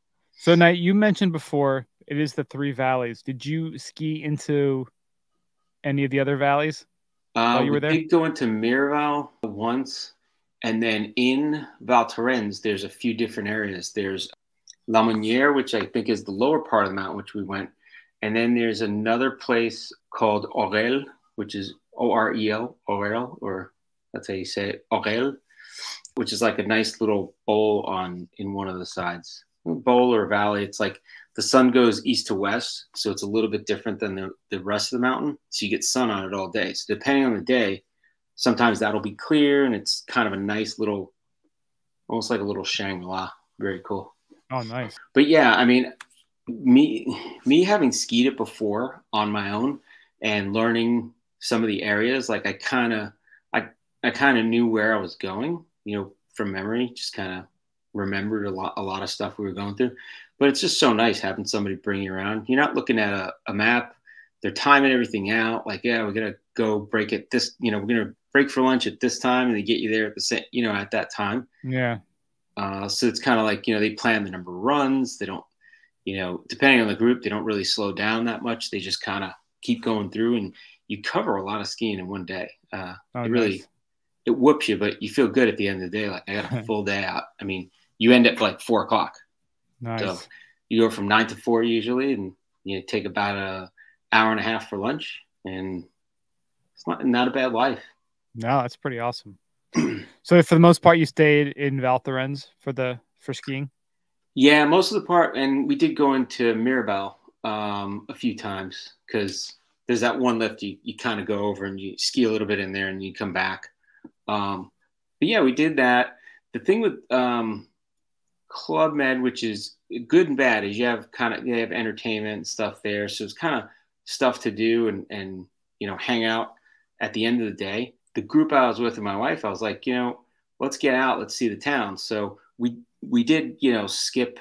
now you mentioned before it is the 3 valleys. Did you ski into any of the other valleys while you were there? We did go into Miraval once, and then in Val Thorens, there's a few different areas. There's La Monnière, which I think is the lower part of the mountain, which we went. And then there's another place called Orel, which is Orel, Orel, or that's how you say it, Orel, which is like a nice little bowl in one of the sides. A bowl or a valley. It's like the sun goes east to west, so it's a little bit different than the rest of the mountain. So you get sun on it all day. So depending on the day, sometimes that'll be clear, and it's kind of a nice little, almost like a little Shangri-La. Very cool. Oh, nice. But yeah, I mean, me having skied it before on my own and learning some of the areas, like I kind of knew where I was going, from memory, just kind of remembered a lot of stuff we were going through. But it's just so nice having somebody bring you around. You're not looking at a map. They're timing everything out. Like, yeah, we're going to go break at this, we're going to break for lunch at this time, and they get you there at the same, at that time. Yeah. So it's kind of like, they plan the number of runs. They don't, depending on the group, they don't really slow down that much. They just kind of keep going through, and you cover a lot of skiing in one day. It whoops you, but you feel good at the end of the day. Like, I got a full day out. I mean, you end at like 4 o'clock. Nice. So you go from 9 to 4 usually, and you take about an hour and a half for lunch, and it's not a bad life. No, that's pretty awesome. So for the most part, you stayed in Val Thorens for skiing? Yeah, most of the part, and we did go into Mirabel a few times, because there's that one lift you kind of go over and you ski a little bit in there and you come back. But yeah, we did that. The thing with Club Med, which is good and bad, is you have entertainment and stuff there. So it's kind of stuff to do and hang out at the end of the day. The group I was with and my wife, I was like, let's get out, let's see the town. So we did, skip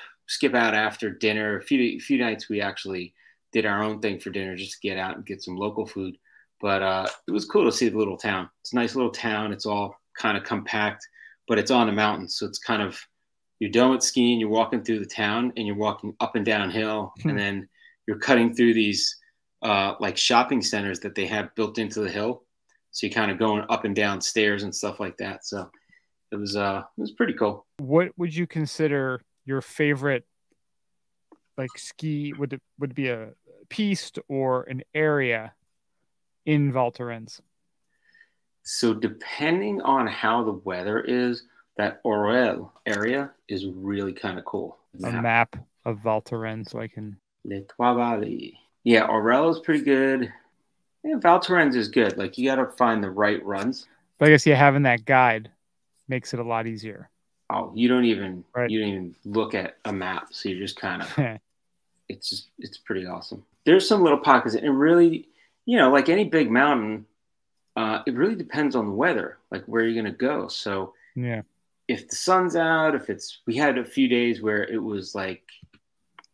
out after dinner. A few nights we actually did our own thing for dinner, just to get out and get some local food. But it was cool to see the little town. It's a nice little town. It's all kind of compact, but it's on the mountain. So it's kind of, you're done with skiing, you're walking through the town, and you're walking up and down hill. And then you're cutting through these like shopping centers that they have built into the hill. So you're kind of going up and down stairs and stuff like that. So it was pretty cool. What would you consider your favorite, like, ski? Would it be a piste or an area in Val Thorens? So depending on how the weather is, that Orel area is really kind of cool. A map of Val Thorens, so I can. Les Trois Vallées. Yeah, Orel is pretty good. Yeah, Val Thorens is good. Like, you got to find the right runs. But I guess having that guide makes it a lot easier. Oh, you don't even look at a map, so you're just kind of. It's pretty awesome. There's some little pockets, and really, like any big mountain, it really depends on the weather, like where you're gonna go. So yeah, if the sun's out, we had a few days where it was like,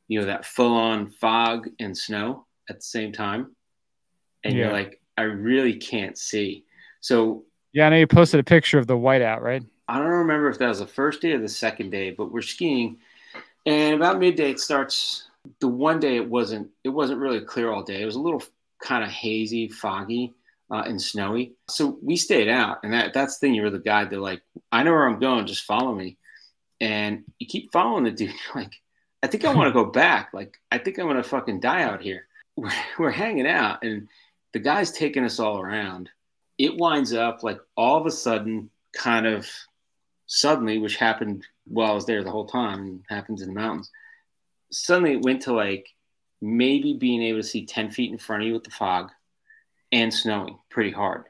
that full-on fog and snow at the same time, and you're like, I really can't see. So yeah, I know you posted a picture of the whiteout, right? I don't remember if that was the first day or the second day, but we're skiing, and about midday it starts. The one day it wasn't really clear all day. It was a little kind of hazy, foggy. and snowy. So we stayed out, and that's the thing. You're the guide. They're like, I know where I'm going. Just follow me. And you keep following the dude. You're like, I think I want to go back. Like, I think I'm going to fucking die out here. We're hanging out, and the guy's taking us all around. It winds up like all of a sudden, kind of suddenly, which happened while I was there the whole time and happens in the mountains. Suddenly it went to like maybe being able to see 10 feet in front of you with the fog and snowing pretty hard.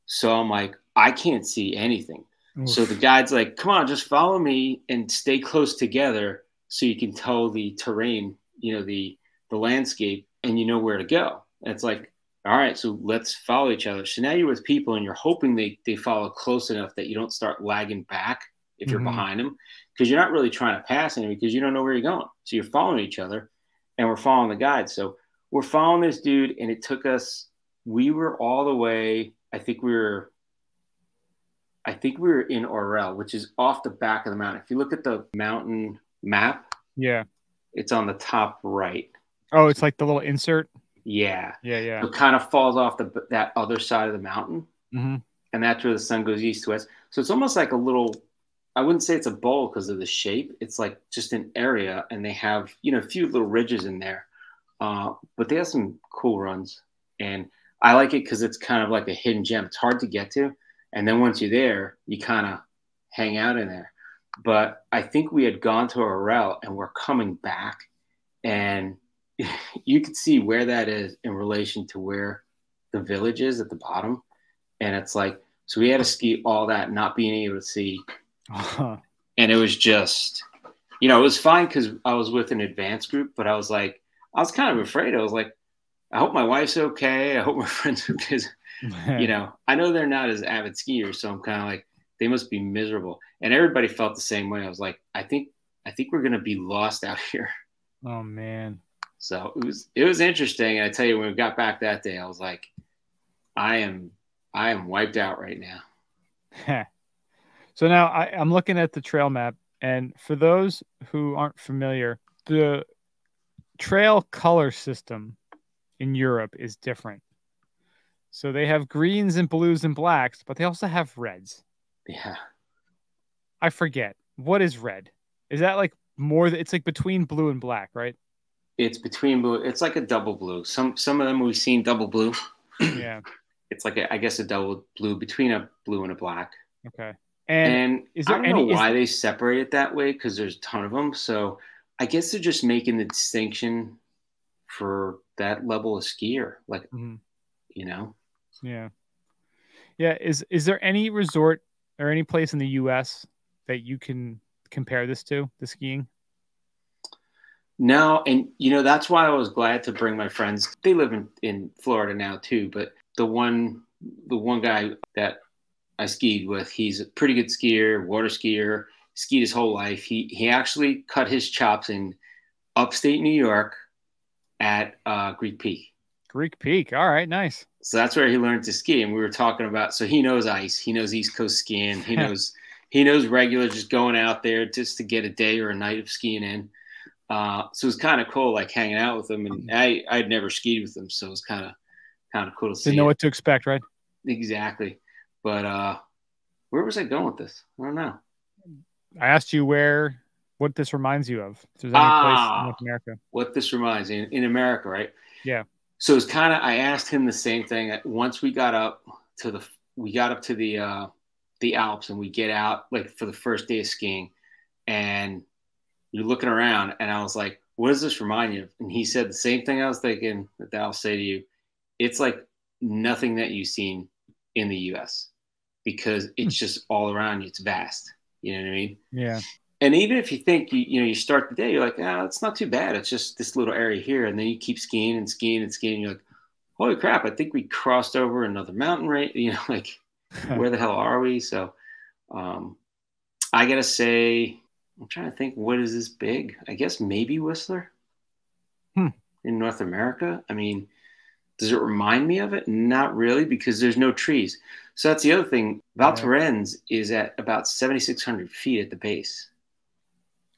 So I'm like, I can't see anything. Oof. So the guide's like, come on, just follow me and stay close together so you can tell the terrain, the landscape, and you know where to go. And it's like, all right, so let's follow each other. So now you're with people and you're hoping they follow close enough that you don't start lagging back if you're behind them, because you're not really trying to pass anyone because you don't know where you're going. So you're following each other, and we're following the guide. So we're following this dude, and it took us, we were all the way, I think we were in Orel, which is off the back of the mountain. If you look at the mountain map, yeah, it's on the top right. Oh, it's like the little insert. Yeah. Yeah. It kind of falls off that other side of the mountain. Mm-hmm. And that's where the sun goes east to west. So it's almost like a little, I wouldn't say it's a bowl because of the shape. It's like just an area, and they have, a few little ridges in there. But they have some cool runs. And I like it because it's kind of like a hidden gem. It's hard to get to. And then once you're there, you kind of hang out in there. But I think we had gone to Orel and we're coming back. And you could see where that is in relation to where the village is at the bottom. And it's like, so we had to ski all that, not being able to see. Uh-huh. And it was just, it was fine because I was with an advanced group, but I was kind of afraid. I was like, I hope my wife's okay. I hope my friends are okay. I know they're not as avid skiers. So I'm kind of like, they must be miserable. And everybody felt the same way. I was like, I think we're going to be lost out here. Oh man. So it was interesting. And I tell you, when we got back that day, I was like, I am wiped out right now. So now I'm looking at the trail map, and for those who aren't familiar, the trail color system in Europe is different. So they have greens and blues and blacks, but they also have reds. Yeah. I forget. What is red? Is that like more? It's like between blue and black, right? It's between blue. It's like a double blue. Some of them we've seen double blue. Yeah. It's like I guess a double blue between a blue and a black. Okay. And I don't know why they separate it that way, because there's a ton of them. So I guess they're just making the distinction for that level of skier, like, Yeah. Yeah. Is there any resort or any place in the U.S. that you can compare this to, the skiing? No. And, that's why I was glad to bring my friends. They live in Florida now too, but the one guy that I skied with, he's a pretty good skier, water skier, skied his whole life. He actually cut his chops in upstate New York at Greek Peak. Greek Peak. All right. Nice. So that's where he learned to ski. And we were talking about, so he knows ice. He knows East Coast skiing. He knows regular, just going out there just to get a day or a night of skiing in. So it was kind of cool, like hanging out with him. And I'd never skied with him. So it was kind of cool to see. Didn't know what to expect, right? Exactly. But where was I going with this? I don't know. I asked you what this reminds you of. If there's any place in North America. What this reminds me in America, right? Yeah. So it's kind of, I asked him the same thing. Once we got up to the Alps, and we get out like for the first day of skiing, and you're looking around, and I was like, what does this remind you of? And he said the same thing I was thinking that I'll say to you. It's like nothing that you've seen in the US, because it's just all around you. It's vast. You know what I mean? Yeah. And even if you think you start the day, you're like, it's not too bad. It's just this little area here. And then you keep skiing and skiing and skiing. And you're like, holy crap, I think we crossed over another mountain, right? Like, where the hell are we? So I got to say, I'm trying to think, what is this big? I guess maybe Whistler in North America. I mean, does it remind me of it? Not really, because there's no trees. So that's the other thing. Val Thorens is at about 7,600 feet at the base.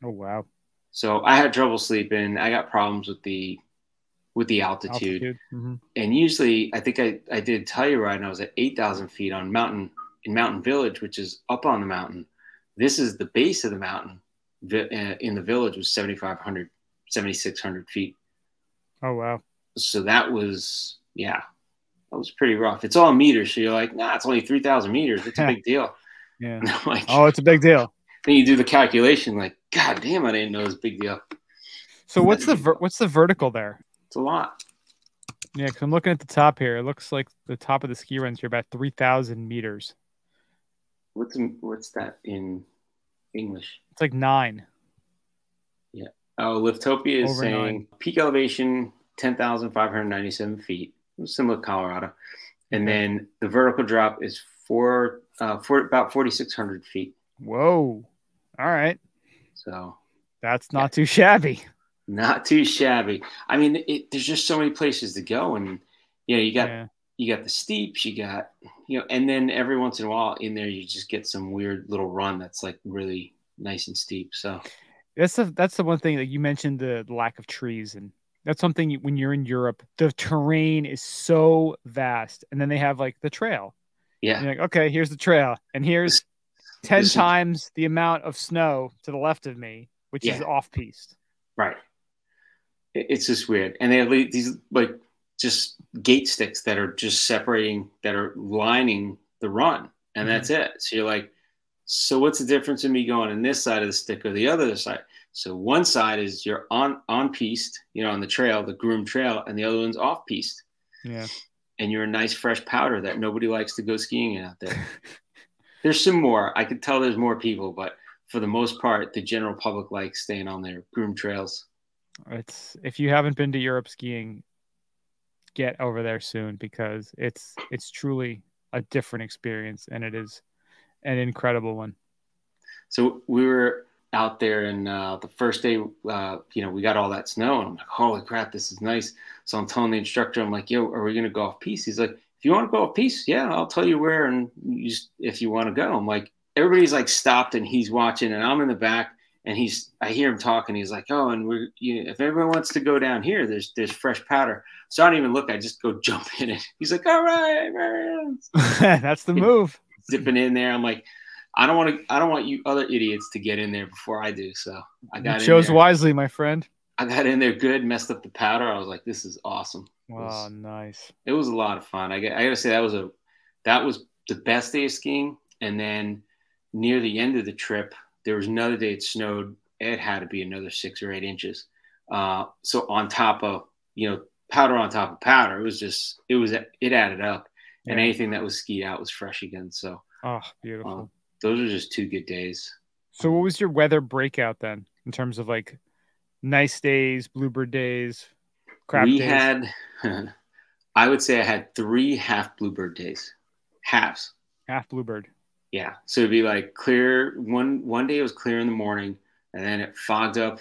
Oh, wow. So I had trouble sleeping. I got problems with the with the altitude. And usually, I think I did Telluride, and I was at 8,000 feet in Mountain Village, which is up on the mountain. This is the base of the mountain. In the village was 7,500, 7,600 feet. Oh, wow. So that was pretty rough. It's all meters. So you're like, nah, it's only 3,000 meters. It's a big deal. Yeah. Like, oh, it's a big deal. Then you do the calculation, like, God damn, I didn't know it was a big deal. So what's the vertical there? It's a lot. Yeah, because I'm looking at the top here. It looks like the top of the ski runs here about 3,000 meters. What's that in English? It's like 9. Yeah. Oh, Liftopia is Over saying 9. Peak elevation 10,597 feet, similar to Colorado, and then the vertical drop is for about 4,600 feet. Whoa! All right. So that's not too shabby. Not too shabby. I mean, there's just so many places to go, and you got the steeps, and then every once in a while in there you just get some weird little run that's like really nice and steep. So that's the one thing that you mentioned, the lack of trees, and that's something when you're in Europe, the terrain is so vast, and then they have like the trail. Yeah. And you're like, okay, here's the trail, and here's 10 times the amount of snow to the left of me, which is off-piste. Right. It's just weird. And they have these like just gate sticks that are just separating, that are lining the run. And that's it. So you're like, so what's the difference in me going on this side of the stick or the other side? So one side is you're on piste, on the trail, the groomed trail, and the other one's off piste. Yeah. And you're a nice fresh powder that nobody likes to go skiing out there. There's some more. I could tell there's more people, but for the most part, the general public likes staying on their groomed trails. If you haven't been to Europe skiing, get over there soon, because it's truly a different experience, and it is an incredible one. So we were out there, and the first day, we got all that snow, and I'm like, holy crap, this is nice. So I'm telling the instructor, I'm like, yo, are we going to go off piste? He's like, if you want to go off piste, yeah, I'll tell you where, and if you want to go. I'm like, everybody's like stopped, and he's watching, and I'm in the back, and I hear him talking. He's like, oh, and if everyone wants to go down here, there's fresh powder. So I don't even look. I just go jump in it. He's like, all right, man. That's the move. Zipping in there. I'm like, I don't want you other idiots to get in there before I do. So I got in there. Chose wisely, my friend. I got in there good, messed up the powder. I was like, this is awesome. Oh, nice. It was a lot of fun. I got to say that was the best day of skiing. And then near the end of the trip, there was another day it snowed. It had to be another 6 or 8 inches. So on top of, powder on top of powder, it added up. Yeah. And anything that was skied out was fresh again. So, beautiful. Those are just 2 good days. So what was your weather breakout then, in terms of like nice days, bluebird days, crap days? I would say I had 3 half bluebird days. Halves. Half bluebird. Yeah. So it'd be like clear. One day it was clear in the morning, and then it fogged up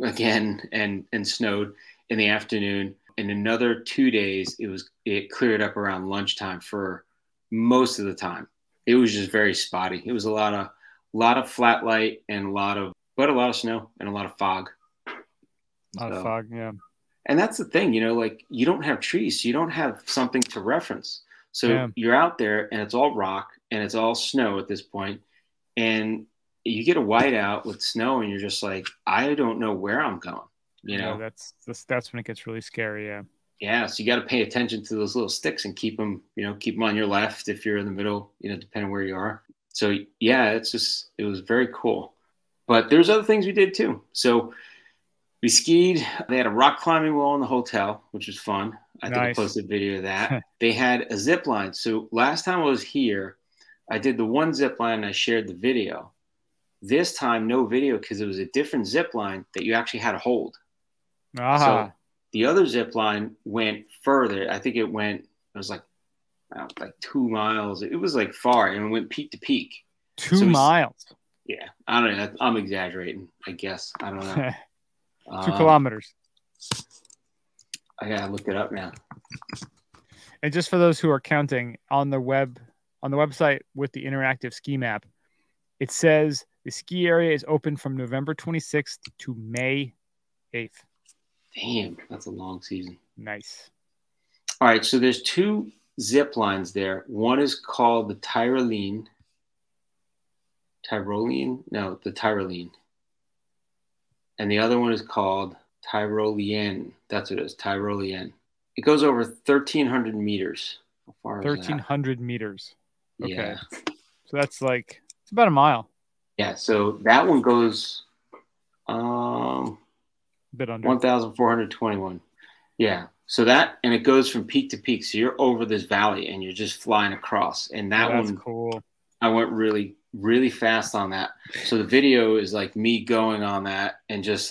again and snowed in the afternoon. And another 2 days, it cleared up around lunchtime for most of the time. It was just very spotty. It was a lot of flat light and a lot of snow and a lot of fog. A lot of fog, yeah. And that's the thing, like you don't have trees, so you don't have something to reference. So you're out there and it's all rock and it's all snow at this point, and you get a whiteout with snow and you're just like, I don't know where I'm going. That's when it ggets really scary. Yeah. Yeah. So you got to pay attention to those little sticks and keep them on your left if you're in the middle, depending where you are. So yeah, it was very cool. But there's other things we did too. So we skied. They had a rock climbing wall in the hotel, which was fun. I think I posted a video of that. They had a zip line. So last time I was here, I did the one zip line and I shared the video. This time, no video, because it was a different zip line that you actually had to hold. So the other zip line went further. I think it was like 2 miles. It was like far, and it went peak to peak. 2 miles. Yeah. I don't know. I'm exaggerating, I guess. I don't know. 2 kilometers. I gotta look it up now. And just for those who are counting, on the website with the interactive ski map, it says the ski area is open from November 26th to May 8th. Damn, that's a long season. Nice. All right, so there's 2 zip lines there. One is called the Tyrolean. No, the Tyrolean. And the other one is called Tyrolean. That's what it is, Tyrolean. It goes over 1,300 meters. How far is that? 1,300 meters. Okay. Yeah. So that's like, it's about a mile. Yeah, so that one goes A bit under. 1,421. Yeah. So that, and it goes from peak to peak. So you're over this valley and you're just flying across. And that that's one, cool. I went really, really fast on that. So the video is like me going on that and just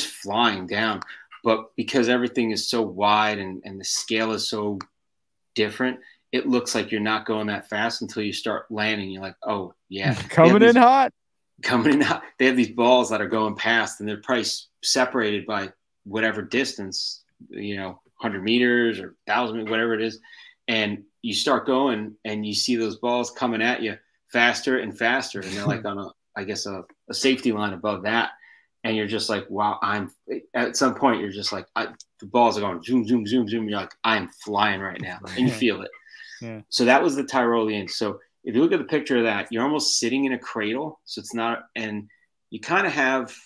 flying down. But because everything is so wide and the scale is so different, it looks like you're not going that fast until you start landing. You're like, oh, yeah. Coming in hot. They have these balls that are going past, and they're probably separated by whatever distance, 100 meters or 1,000, whatever it is. And you start going and you see those balls coming at you faster and faster. And they're like on a safety line above that. And you're just like, wow, at some point, you're just like, the balls are going zoom, zoom, zoom, zoom. You're like, I'm flying right now. And you feel it. Yeah. So that was the Tyrolean. So if you look at the picture of that, you're almost sitting in a cradle. So it's not, and you kind of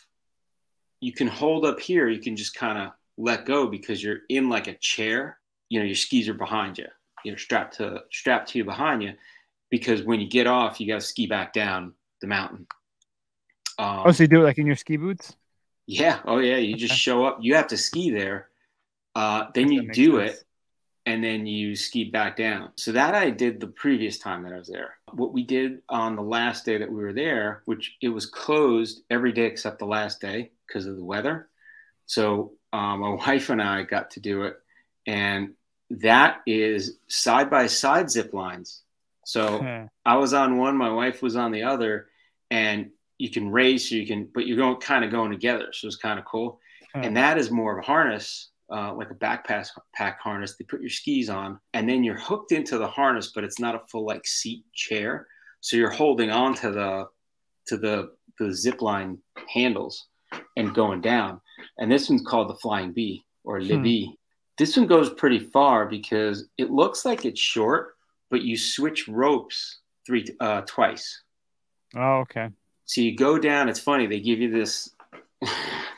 you can hold up here. You can just kind of let go because you're in like a chair. Your skis are behind you. You're strapped to you behind you, because when you get off, you got to ski back down the mountain. So you do it like in your ski boots? Yeah. Oh yeah. You just show up. You have to ski there. Then you do it. And then you ski back down. So that I did the previous time that I was there. What we did on the last day that we were there, which it was closed every day except the last day because of the weather. So my wife and I got to do it. And that is side-by-side zip lines. So I was on one, my wife was on the other, and you can race, but you're kind of going together. So it's kind of cool. And that is more of a harness. Like a backpack harness. They put your skis on, and then you're hooked into the harness, but it's not a full like seat chair. So you're holding on to the zip line handles and going down. And this one's called the Flying Bee or Le Bee. This one goes pretty far because it looks like it's short, but you switch ropes twice. Oh, okay. So you go down. It's funny. They give you this.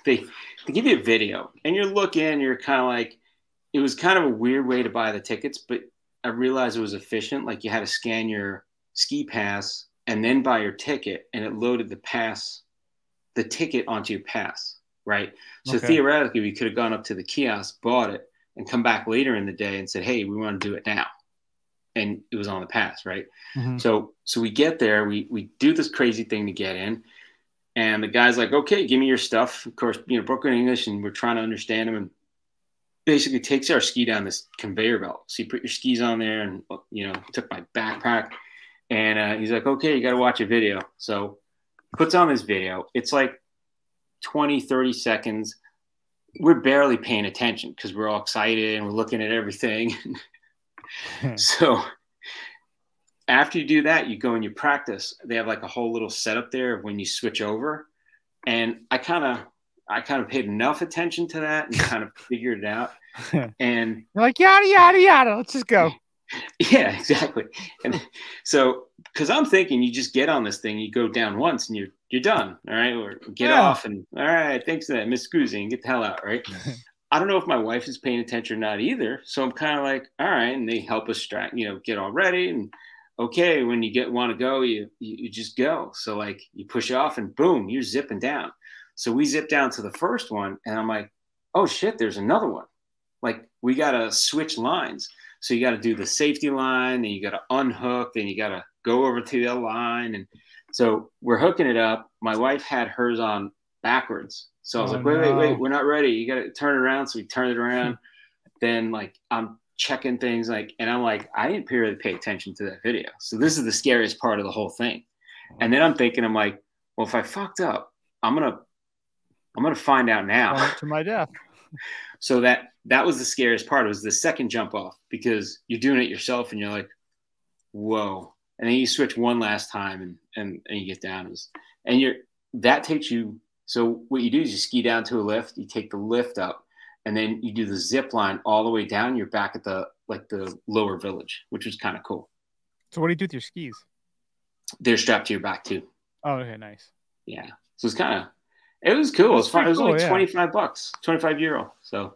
They give you a video, and you're looking. You're kind of like, it was kind of a weird way to buy the tickets, but I realized it was efficient. Like you had to scan your ski pass and then buy your ticket, and it loaded the ticket onto your pass, right? So theoretically, we could have gone up to the kiosk, bought it, and come back later in the day and said, hey, we want to do it now. And it was on the pass, right? Mm-hmm. So we get there, we do this crazy thing to get in. And the guy's like, okay, give me your stuff. Of course, broken English, and we're trying to understand him, and basically takes our ski down this conveyor belt. So you put your skis on there, and, took my backpack, and he's like, okay, you got to watch a video. So puts on this video. It's like 20, 30 seconds. We're barely paying attention because we're all excited and we're looking at everything. So after you do that, you go and you practice. They have like a whole little setup there of when you switch over. And I kind of paid enough attention to that and kind of figured it out. And you're like, yada, yada, yada. Let's just go. Yeah, exactly. And so, because I'm thinking you just get on this thing, you go down once and you're done. All right. Or get off and all right. Thanks for that. Miss Scusi, and get the hell out. Right. I don't know if my wife is paying attention or not either. So I'm kind of like, all right. And they help us get all ready. And okay, when you want to go, you just go. So like you push off and boom, you're zipping down. So we zip down to the first one, and I'm like, oh shit, there's another one. Like we got to switch lines. So you got to do the safety line, then you got to unhook, then you got to go over to the other line. And so we're hooking it up. My wife had hers on backwards. So I was like, wait, we're not ready. You got to turn it around. So we turned it around. Then like I'm checking things and I'm like, I didn't really pay attention to that video. So this is the scariest part of the whole thing. And then I'm like, well, if I fucked up, I'm going to find out now. To my death. So that was the scariest part. It was the second jump off because you're doing it yourself and you're like, whoa. And then you switch one last time and you get down. That takes you. So what you do is you ski down to a lift, you take the lift up, and then you do the zip line all the way down. You're back at the lower village, which was kind of cool. So what do you do with your skis? They're strapped to your back too. Oh, okay, nice. Yeah, so it was cool. It was fun. It was cool, only $25, €25. So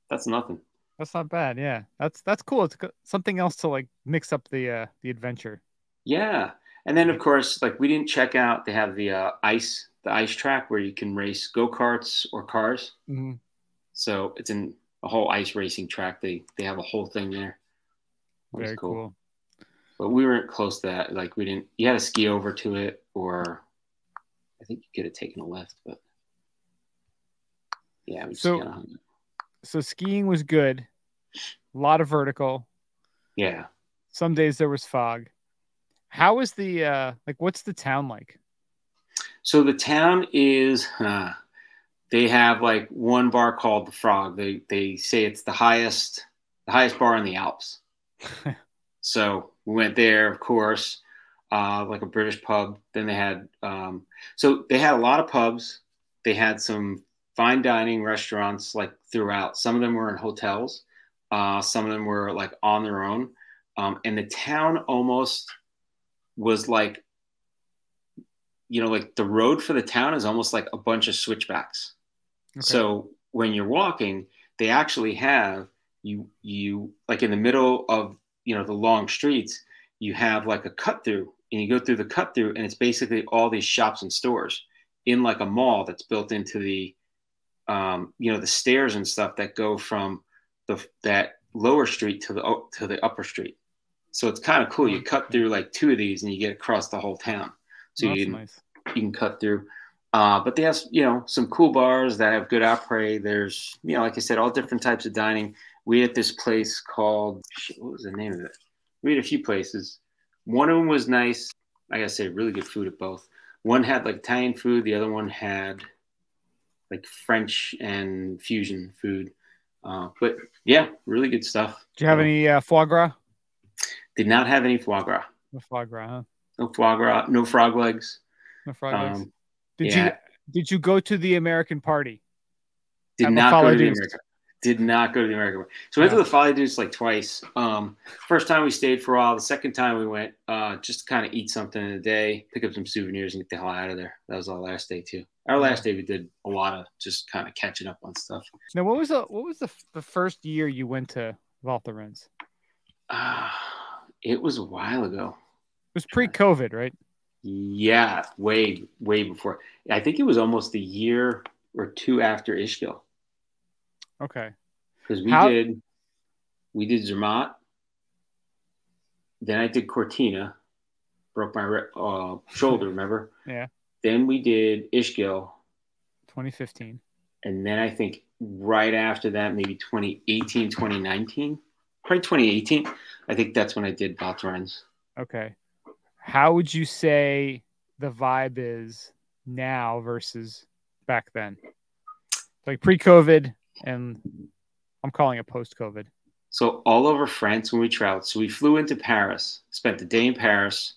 that's nothing. That's not bad. Yeah, that's cool. It's something else to like mix up the adventure. Yeah, and then of course, like we didn't check out. They have the ice track where you can race go-karts or cars. Mm-hmm. So it's in a whole ice racing track. They have a whole thing there. Very cool. But we weren't close to that. Like we didn't. You had to ski over to it, or I think you could have taken a left. But yeah, we just kind of hung out. So skiing was good. A lot of vertical. Yeah. Some days there was fog. How was the what's the town like? So the town is they have like one bar called the Frog. They say it's the highest bar in the Alps. So we went there, of course, like a British pub. Then they had so they had a lot of pubs. They had some fine dining restaurants like throughout. Some of them were in hotels. Some of them were like on their own. And the town almost was like, like the road for the town is almost like a bunch of switchbacks. Okay. So when you're walking, they actually have you like in the middle of, the long streets, you have like a cut through, and you go through the cut through, and it's basically all these shops and stores in like a mall that's built into the, the stairs and stuff that go from that lower street to the upper street. So it's kind of cool. You cut through like two of these and you get across the whole town. So you can cut through. But they have, some cool bars that have good après. There's, like I said, all different types of dining. We had this place called, what was the name of it? We had a few places. One of them was nice. I gotta say, really good food at both. One had like Italian food. The other one had like French and fusion food. But yeah, really good stuff. Do you have any foie gras? Did not have any foie gras. No foie gras, huh? No foie gras. No frog legs. No frog legs. Did you go to the American party? Did not go to the American. Did not go to the American party. So we went to the Folly Deuce like twice. First time we stayed for a while. The second time we went just to kind of eat something in the day, pick up some souvenirs, and get the hell out of there. That was our last day too. Our last day we did a lot of just kind of catching up on stuff. Now, what was the first year you went to Val Thorens? It was a while ago. It was pre-COVID, right? Yeah, way before. I think it was almost a year or two after Ischgl. Okay. Because we did Zermatt. Then I did Cortina. Broke my shoulder, remember? Yeah. Then we did Ischgl. 2015. And then I think right after that, maybe 2018, 2019. Probably 2018. I think that's when I did Val Thorens. Okay. How would you say the vibe is now versus back then? Like pre-COVID, and I'm calling it post-COVID. So all over France when we traveled. So we flew into Paris, spent the day in Paris,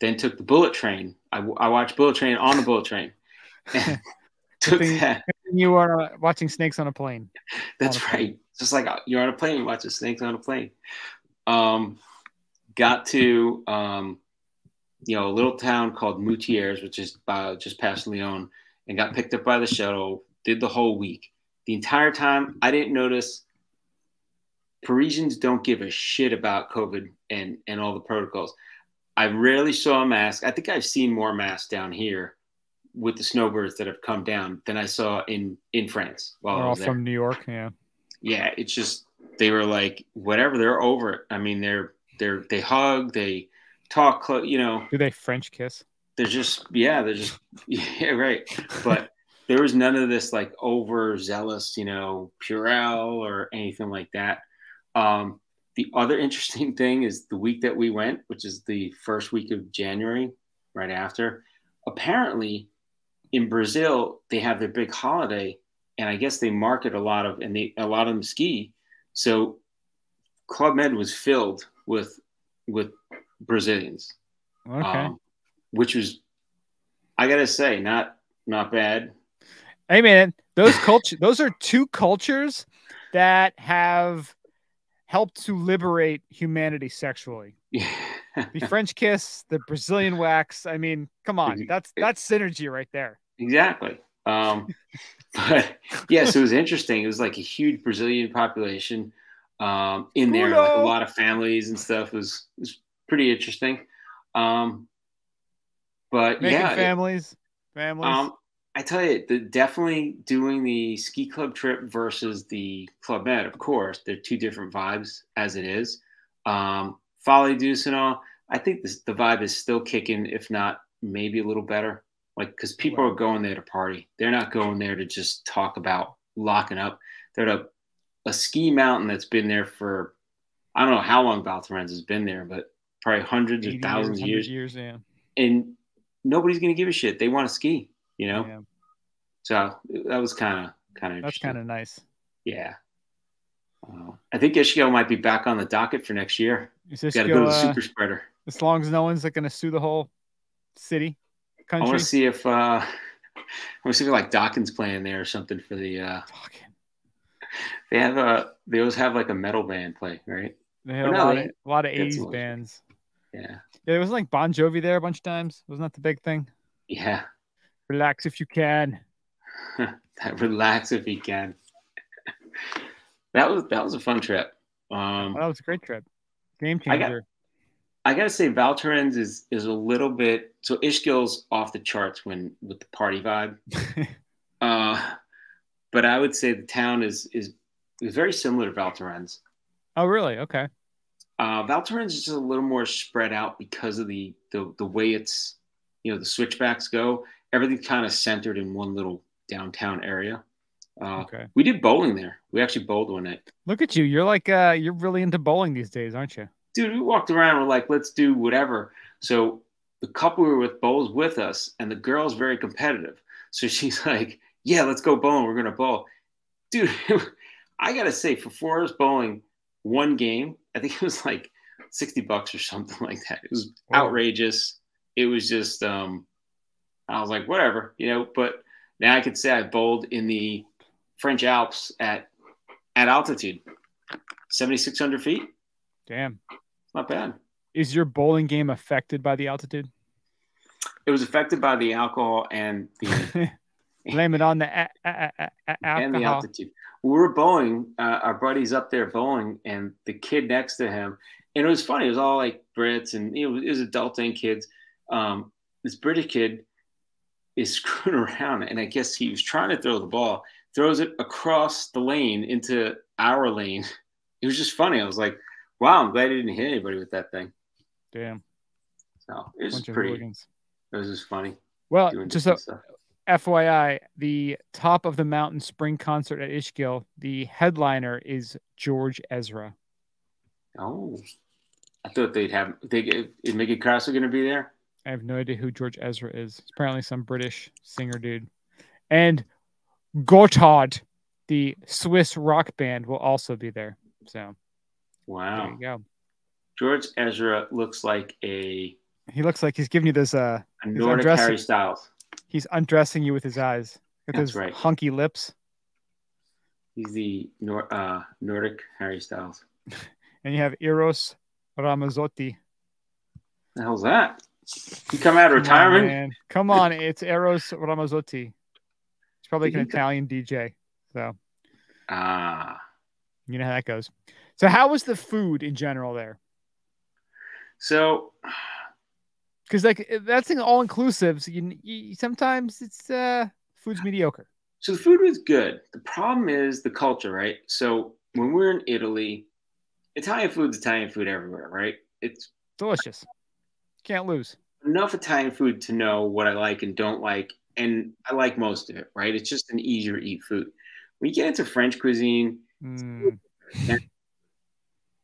then took the bullet train. I watched Bullet Train on the bullet train. Took that. You are watching snakes on a plane. That's right. Just like you're on a plane, watching snakes on a plane. Got to a little town called Moutiers, which is just past Lyon, and got picked up by the shuttle. Did the whole week. The entire time, I didn't notice. Parisians don't give a shit about COVID and all the protocols. I rarely saw a mask. I think I've seen more masks down here with the snowbirds that have come down than I saw in France while I was there. From New York, yeah. Yeah, it's just they were like whatever. They're over it. I mean, they hug, they talk. Do they French kiss? They're just yeah, right. But there was none of this like overzealous, Purell or anything like that. The other interesting thing is the week that we went, which is the first week of January, right after, apparently in Brazil, they have their big holiday, and I guess they market a lot of them ski. So Club Med was filled with Brazilians, okay, which was, I gotta say, not bad. Hey man, those are two cultures that have helped to liberate humanity sexually. Yeah. The French kiss, the Brazilian wax. I mean, come on, that's synergy right there. Exactly. But yeah, so it was interesting. It was like a huge Brazilian population in there, like a lot of families and stuff. It was pretty interesting. But making yeah, families. I tell you, definitely doing the ski club trip versus the Club Med, of course, they're two different vibes as it is. Folly Deuce and all, I think the vibe is still kicking, if not maybe a little better. Like, because people are going there to party. They're not going there to just talk about locking up. They're at a ski mountain that's been there for, I don't know how long Val Thorens has been there, but probably hundreds or thousands of years. Yeah. And nobody's going to give a shit. They want to ski, you know? Yeah. So that was kind of interesting. That's kind of nice. Yeah. I think Ishgale might be back on the docket for next year. Got to go to the super spreader. As long as no one's going to sue the whole city, country. I want to see if like Dawkins playing there or something for the. They always have like a metal band play, right? They had a lot of 80s bands. Yeah. Yeah, it was like Bon Jovi there a bunch of times. Wasn't that the big thing? Yeah. Relax if you can. Relax if you can. That was a fun trip. That was a great trip. Game changer. I gotta say, Val Thorens is a little bit, so Ishgale's off the charts with the party vibe. But I would say the town is very similar to Val Thorens. Oh, really? Okay. Val Thorens is just a little more spread out because of the way it's, the switchbacks go. Everything's kind of centered in one little downtown area. Okay. We did bowling there. We actually bowled one night. Look at you. You're like you're really into bowling these days, aren't you? Dude, we walked around and we're like, let's do whatever. So the couple we were with bowls with us, and the girl's very competitive. So she's like, yeah, let's go bowling. We're going to bowl. Dude, I got to say, for 4 hours bowling, one game, I think it was like $60 or something like that. It was outrageous. It was just, I was like, whatever, but now I could say I bowled in the French Alps at altitude, 7,600 feet. Damn. It's not bad. Is your bowling game affected by the altitude? It was affected by the alcohol and the blame it on the alcohol. And the altitude. We were bowling, our buddy's up there bowling, and the kid next to him, and it was funny. It was all like Brits, and it was adults and kids. This British kid is screwing around, and I guess he was trying to throw the ball, throws it across the lane into our lane. It was just funny. I was like, wow, I'm glad he didn't hit anybody with that thing. Damn. So it was pretty. It was just funny. Well, just so FYI, the Top of the Mountain Spring Concert at Ishgale, the headliner is George Ezra. Oh, I thought is Mickey Krause going to be there? I have no idea who George Ezra is. It's apparently some British singer dude. And Gotthard, the Swiss rock band, will also be there. So, wow. There you go. George Ezra looks like He looks like he's giving you this a Nordic Harry Styles. He's undressing you with his eyes. With That's his right. Hunky lips. He's the Nordic Harry Styles. And you have Eros Ramazzotti. The hell's that? You come out of retirement? Come on, it's Eros Ramazzotti. He's probably an Italian DJ. So, you know how that goes. So, how was the food in general there? So, because like that's an all inclusive. So you sometimes it's food's mediocre. So the food was good. The problem is the culture, right? So when we're in Italy, Italian food's Italian food everywhere, right? It's delicious. Can't lose. Enough Italian food to know what I like and don't like, and I like most of it, right? It's just an easier to eat food. When you get into French cuisine,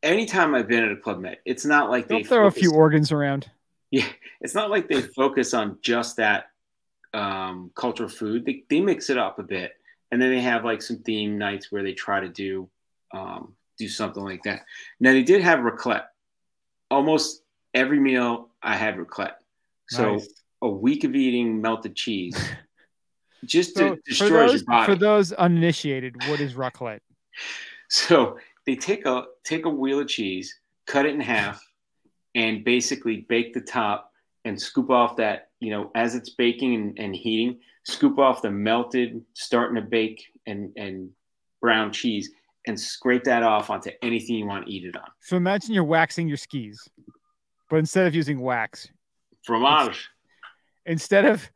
anytime I've been at a Club Med, it's not like they'll throw a few organs around. Yeah, it's not like they focus on just that cultural food. They mix it up a bit, and then they have like some theme nights where they try to do something like that. Now they did have raclette. Almost every meal I had raclette. So a week of eating melted cheese just to destroy your body. For those uninitiated, what is raclette? So they take a wheel of cheese, cut it in half, and basically bake the top and scoop off that, as it's baking and heating, scoop off the melted, starting to bake and brown cheese and scrape that off onto anything you want to eat it on. So imagine you're waxing your skis, but instead of using wax, fromage. Instead of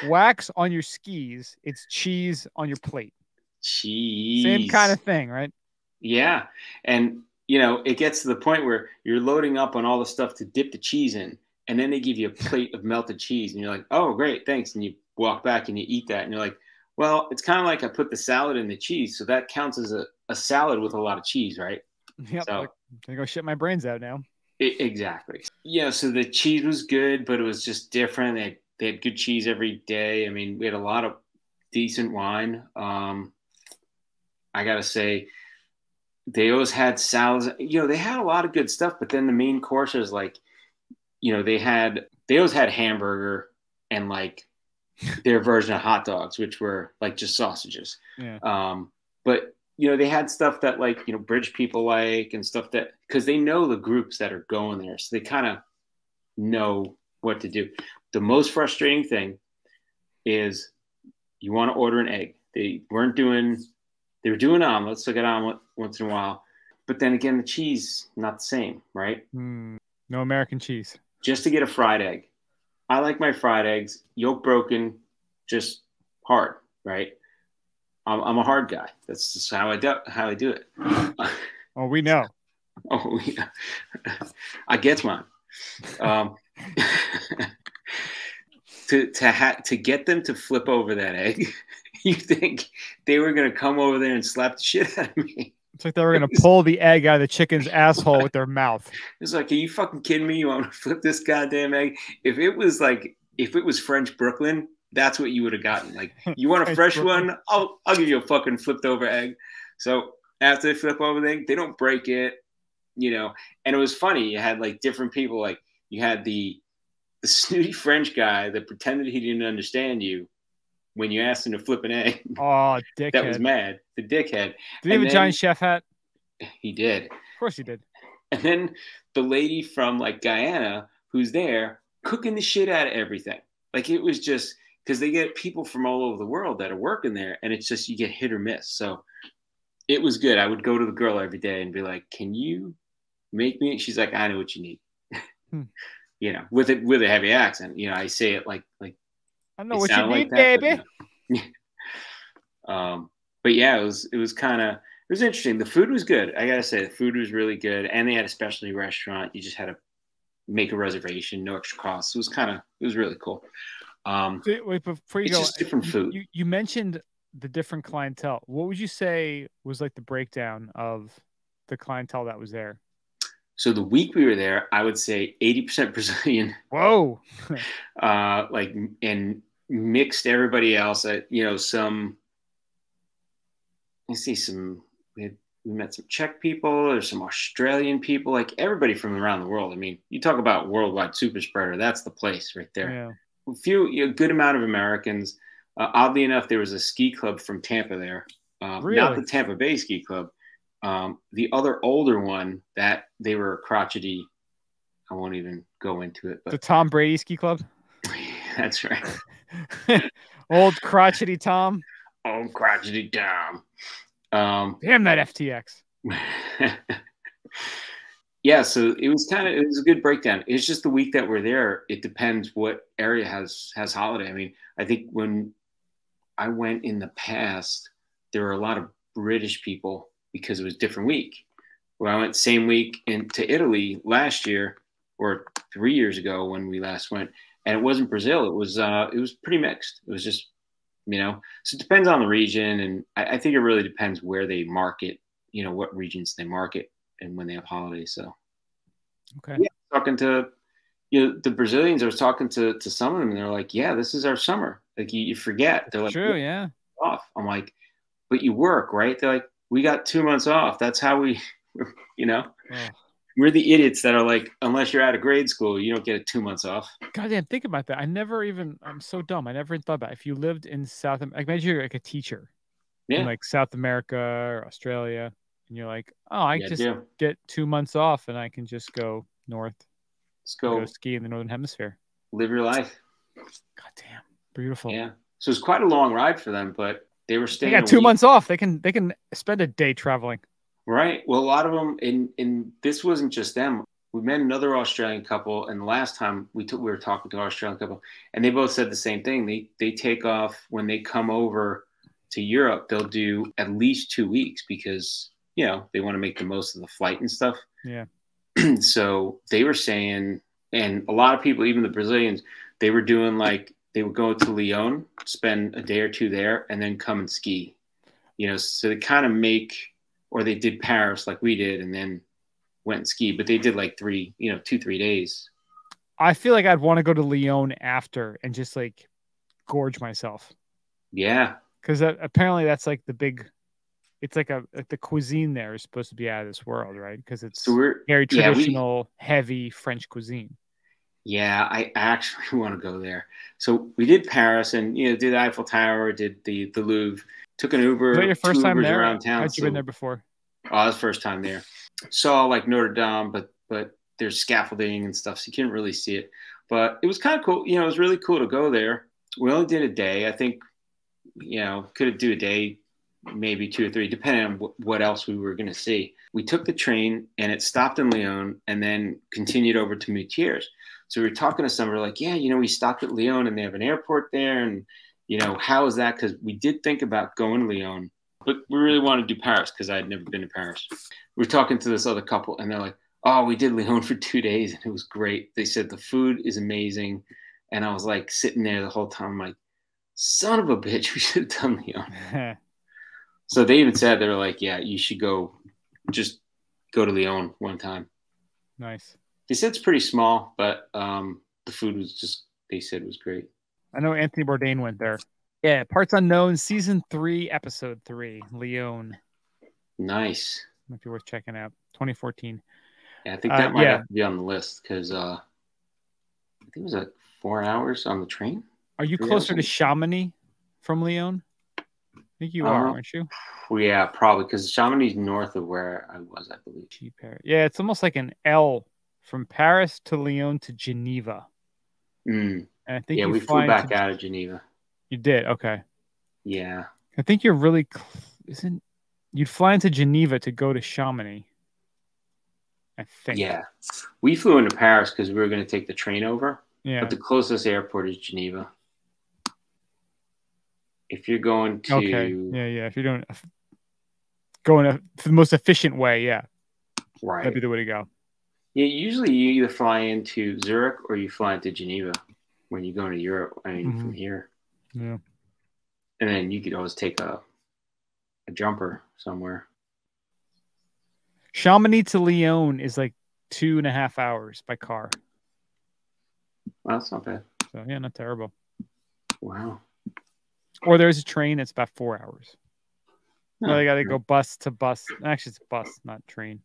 wax on your skis, it's cheese on your plate. Cheese. Same kind of thing, right? Yeah. And, it gets to the point where you're loading up on all the stuff to dip the cheese in. And then they give you a plate of melted cheese. And you're like, oh, great, thanks. And you walk back and you eat that. And you're like, well, it's kind of like I put the salad in the cheese. So that counts as a salad with a lot of cheese, right? Yep. So, I'm going to go shit my brains out now. Exactly. Yeah. So the cheese was good, but it was just different. They had good cheese every day. I mean, we had a lot of decent wine. I got to say, they always had salads. They had a lot of good stuff, but then the main course was like, they always had hamburger and like their version of hot dogs, which were like just sausages. Yeah. But they had stuff that like, British people like and stuff that, because they know the groups that are going there. So they kind of know what to do. The most frustrating thing is you want to order an egg. They were doing omelets, so I got omelet once in a while. But then again, the cheese, not the same, right? No American cheese. Just to get a fried egg. I like my fried eggs, yolk broken, just hard, right? I'm a hard guy. That's just how I do it. Oh, we know. Oh, yeah. I get mine. To get them to flip over that egg, you think they were going to come over there and slap the shit out of me. It's like they were going to pull the egg out of the chicken's asshole with their mouth. It's like, are you fucking kidding me? You want me to flip this goddamn egg? If it was French Brooklyn, that's what you would have gotten. Like, you want a fresh Brooklyn one? I'll give you a fucking flipped over egg. So after they flip over the egg, they don't break it, And it was funny. You had like different people. Like you had the snooty French guy that pretended he didn't understand you when you asked him to flip an egg. Oh, dickhead. That was mad. The dickhead. Did he have a giant chef hat? He did. Of course he did. And then the lady from like Guyana who's there cooking the shit out of everything. Like it was just because they get people from all over the world that are working there, and it's just you get hit or miss. So it was good. I would go to the girl every day and be like, "Can you make me?" She's like, "I know what you need." With a heavy accent. I say it like I know what you need, baby. But yeah, it was interesting. The food was good. I gotta say, the food was really good, and they had a specialty restaurant. You just had to make a reservation, no extra cost. It was really cool. Wait, before you go, just different food. You mentioned the different clientele. What would you say was like the breakdown of the clientele that was there? So the week we were there, I would say 80% Brazilian. Whoa. And mixed everybody else. We met some Czech people. There's some Australian people, like everybody from around the world. I mean, you talk about worldwide super spreader. That's the place right there. Yeah. A good amount of Americans. Oddly enough, there was a ski club from Tampa there. Really? Not the Tampa Bay Ski Club. The other older one that they were crotchety. I won't even go into it. But the Tom Brady Ski Club? That's right. Old crotchety Tom. Old crotchety Tom. Damn that FTX. Yeah, so it was a good breakdown. It's just the week that we're there. It depends what area has holiday. I mean, I think when I went in the past, there were a lot of British people because it was a different week. When I went same week to Italy last year or 3 years ago when we last went, and it wasn't Brazil. It was pretty mixed. It was just, so it depends on the region, and I think it really depends where they market, what regions they market and when they have holidays. So, okay. Yeah, talking to, the Brazilians, I was talking to some of them, and they're like, yeah, this is our summer. Like you forget. They're like, true, yeah. Off. I'm like, but you work, right? They're like, we got 2 months off. That's how we, Oh. We're the idiots that are like, unless you're out of grade school, you don't get 2 months off. Goddamn, think about that. I'm so dumb. I never even thought about it. If you lived in like imagine you're like a teacher in like South America or Australia, and you're like, oh, I just get 2 months off and I can just go north. Let's go ski in the Northern Hemisphere. Live your life. Goddamn. Beautiful. Yeah. So it's quite a long ride for them, but they were staying. They got 2 months off. They can spend a day traveling. Right. Well, a lot of them, and this wasn't just them. We met another Australian couple, and the last time we were talking to an Australian couple, and they both said the same thing. They take off when they come over to Europe. They'll do at least 2 weeks because they want to make the most of the flight and stuff. Yeah. So they were saying, and a lot of people, even the Brazilians, they were doing like they would go to Lyon, spend a day or two there, and then come and ski. So they kind of or they did Paris like we did, and then went and ski. But they did like 3 days. I feel like I'd want to go to Lyon after and just like gorge myself. Yeah, because apparently that's like the big. It's like the cuisine there is supposed to be out of this world, right? Because it's very traditional, heavy French cuisine. Yeah, I actually want to go there. So we did Paris and did the Eiffel Tower, did the Louvre, took an Uber. Was that your first time there? Around town. Had you been there before? Oh, that was first time there. Saw like Notre Dame, but there's scaffolding and stuff, so you couldn't really see it. But it was kind of cool. It was really cool to go there. We only did a day. I think, could do a day, maybe 2 or 3, depending on what else we were going to see. We took the train and it stopped in Lyon and then continued over to Moutiers. So we were talking to somebody like, we stopped at Lyon and they have an airport there. And, how is that? Because we did think about going to Lyon, but we really wanted to do Paris because I had never been to Paris. We were talking to this other couple and they're like, oh, we did Lyon for 2 days and it was great. They said the food is amazing. And I was like sitting there the whole time, like, son of a bitch, we should have done Lyon. So they even said, they were like, yeah, you should just go to Lyon one time. Nice. They said it's pretty small, but the food was they said was great. I know Anthony Bourdain went there. Yeah, Parts Unknown, Season 3, Episode 3, Lyon. Nice. Might be worth checking out. 2014. Yeah, I think that might have to be on the list because I think it was like 4 hours on the train. Are you closer to Chamonix from Lyon? I think you are, aren't you? Well, yeah, probably because Chamonix is north of where I was, I believe. Yeah, it's almost like an L from Paris to Lyon to Geneva. And I think we flew back out of Geneva. You did? Okay. Yeah. I think you're really you'd fly into Geneva to go to Chamonix. I think. Yeah. We flew into Paris because we were going to take the train over. Yeah. But the closest airport is Geneva. If you're going to... Okay. Yeah. If you're going the most efficient way, yeah. Right. That'd be the way to go. Yeah, usually you either fly into Zurich or you fly into Geneva when you go to Europe. I mean, from here. Yeah. And then you could always take a jumper somewhere. Chamonix to Lyon is like 2.5 hours by car. Well, that's not bad. So, yeah, not terrible. Wow. Or there's a train that's about 4 hours. No, they got to go bus to bus. Actually, it's bus, not train.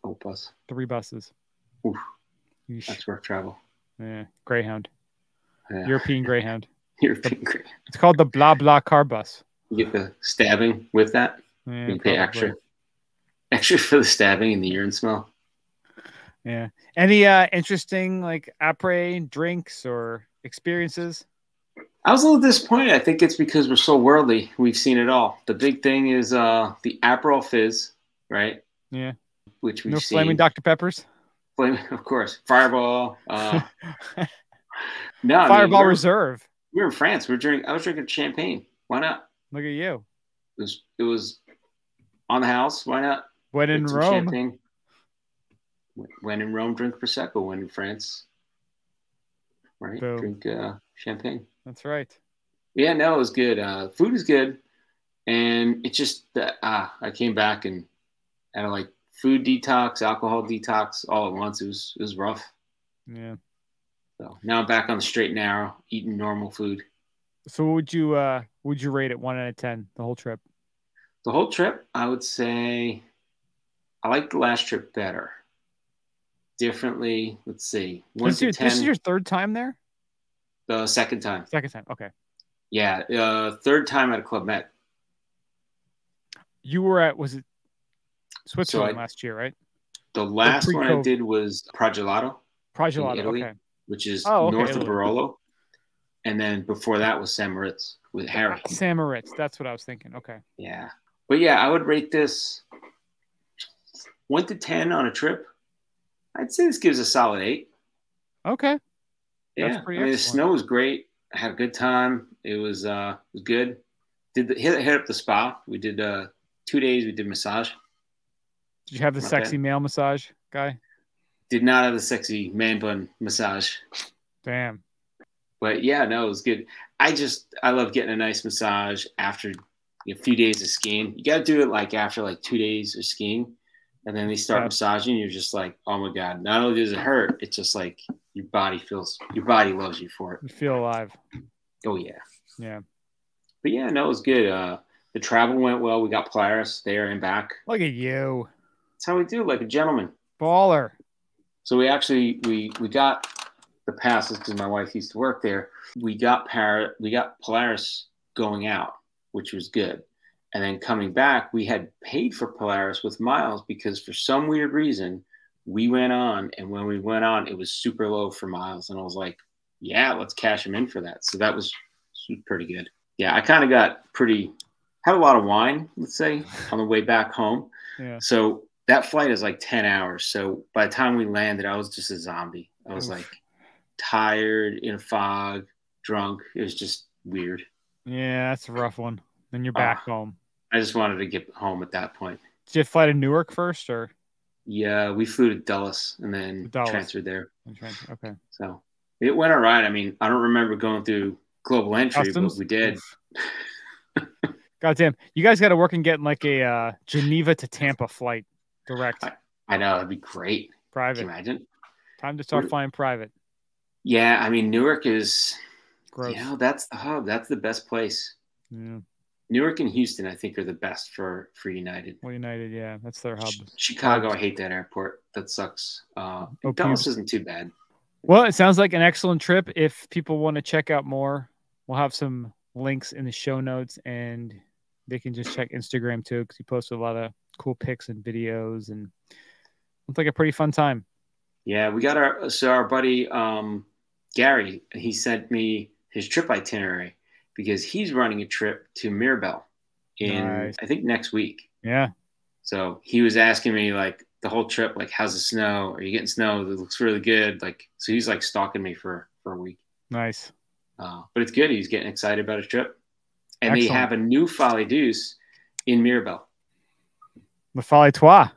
Oh, bus. 3 buses. Oof. That's rough travel. Yeah, Greyhound. Yeah. European Greyhound. European Greyhound. It's called the blah blah car bus. You get the stabbing with that. Yeah, you pay extra for the stabbing and the urine smell. Yeah. Any interesting like après drinks or experiences? I was a little disappointed. I think it's because we're so worldly. We've seen it all. The big thing is the Aperol Fizz, right? Yeah. Which we've seen. Flaming Dr. Peppers? Of course. Fireball. Fireball Reserve. We were in France. I was drinking champagne. Why not? Look at you. It was on the house. Why not? When in Rome. Champagne. When in Rome, drink Prosecco. When in France, right? Boom. Drink champagne. That's right. Yeah, no, it was good. Food is good. And it's just that I came back and had like food detox, alcohol detox all at once. It was rough. Yeah. So now I'm back on the straight and narrow, eating normal food. So would you rate it 1 out of 10 the whole trip? The whole trip, I would say I liked the last trip better. differently. Let's see. This is your third time there? The second time. Second time. Okay. Yeah. Third time at a Club Med. You were at, was it Switzerland last year, right? The last one I did was Pragelato. Pragelato, Italy, okay. Which is north of Barolo. And then before that was St. Moritz with Harry. St. Moritz, that's what I was thinking. Okay. Yeah. But yeah, I would rate this 1 to 10 on a trip. I'd say this gives a solid 8. Okay. Yeah. That's pretty excellent. The snow was great. I had a good time. It was good. Hit up the spa. We did 2 days. We did massage. Did you have the sexy male massage guy? Did not have the sexy man bun massage. Damn. But yeah, no, it was good. I love getting a nice massage after a few days of skiing. You got to do it like after like 2 days of skiing. And then they start massaging. You're just like, oh my God, not only does it hurt, it's just like your body loves you for it. You feel alive. Oh yeah. Yeah. But yeah, no, it was good. The travel went well. We got Polaris there and back. Look at you. That's how we do, like a gentleman. Baller. So we actually, we got the passes because my wife used to work there. We got Polaris going out, which was good. And then coming back, we had paid for Polaris with miles because for some weird reason, we went on. And when we went on, it was super low for miles. And I was like, yeah, let's cash them in for that. So that was pretty good. Yeah, I kind of had a lot of wine, let's say, on the way back home. Yeah. So that flight is like 10 hours. So by the time we landed, I was just a zombie. I was like tired, in a fog, drunk. It was just weird. Yeah, that's a rough one. Then you're back home. I just wanted to get home at that point. Did you fly to Newark first, or? Yeah, we flew to Dulles and then transferred there. Okay. So it went all right. I mean, I don't remember going through global entry, Customs? But we did. Goddamn. You guys got to work on getting like a Geneva to Tampa flight direct. I know. That'd be great. Private. Can you imagine? Time to start flying private. Yeah. I mean, Newark is, gross. That's the hub. That's the best place. Yeah. Newark and Houston, I think, are the best for United. Well, United, yeah. That's their hub. Chicago, I hate that airport. That sucks. Dallas isn't too bad. Well, it sounds like an excellent trip. If people want to check out more, we'll have some links in the show notes, and they can just check Instagram too, because he posted a lot of cool pics and videos, and it's like a pretty fun time. Yeah, we got our buddy Gary. He sent me his trip itinerary because he's running a trip to Mirabel I think next week. Yeah. So he was asking me like the whole trip, like, how's the snow? Are you getting snow? That looks really good. Like, so he's like stalking me for a week. Nice. But it's good. He's getting excited about his trip. And Excellent. They have a new Folie Douce in Mirabel. The Folie Trois.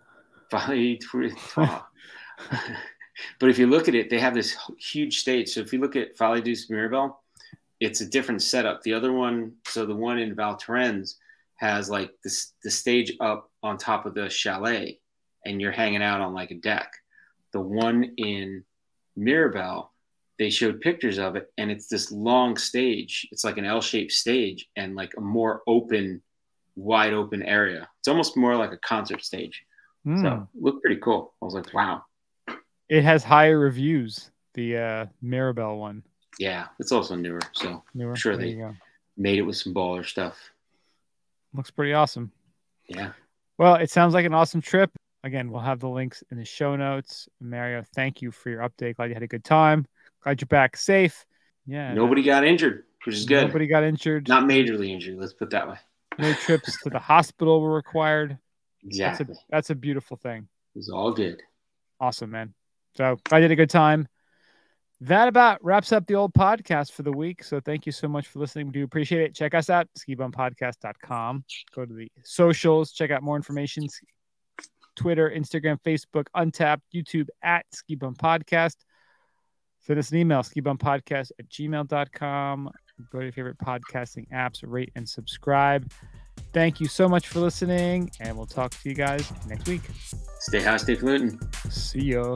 Folie Trois. But if you look at it, they have this huge stage. So if you look at Folie Douce Mirabel, it's a different setup. The other one, so the one in Val Thorens has like the stage up on top of the chalet, and you're hanging out on like a deck. The one in Mirabel, they showed pictures of it, and it's this long stage. It's like an L-shaped stage and like a more open, wide open area. It's almost more like a concert stage. So it looked pretty cool. I was like, wow. It has higher reviews, the Mirabel one. Yeah, it's also newer, so I'm sure they made it with some baller stuff. Looks pretty awesome. Yeah. Well, it sounds like an awesome trip. Again, we'll have the links in the show notes. Mario, thank you for your update. Glad you had a good time. Glad you're back safe. Yeah. Nobody got injured, which is good. Nobody got injured. Not majorly injured, let's put it that way. No trips to the hospital were required. Exactly. That's a beautiful thing. It was all good. Awesome, man. So I did a good time. That about wraps up the old podcast for the week. So thank you so much for listening. We do appreciate it. Check us out, skibumpodcast.com. Go to the socials. Check out more information. Twitter, Instagram, Facebook, Untapped, YouTube at Skibump Podcast. Send us an email, skibumpodcast@gmail.com. Go to your favorite podcasting apps, rate and subscribe. Thank you so much for listening, and we'll talk to you guys next week. Stay high, stay fluting. See ya.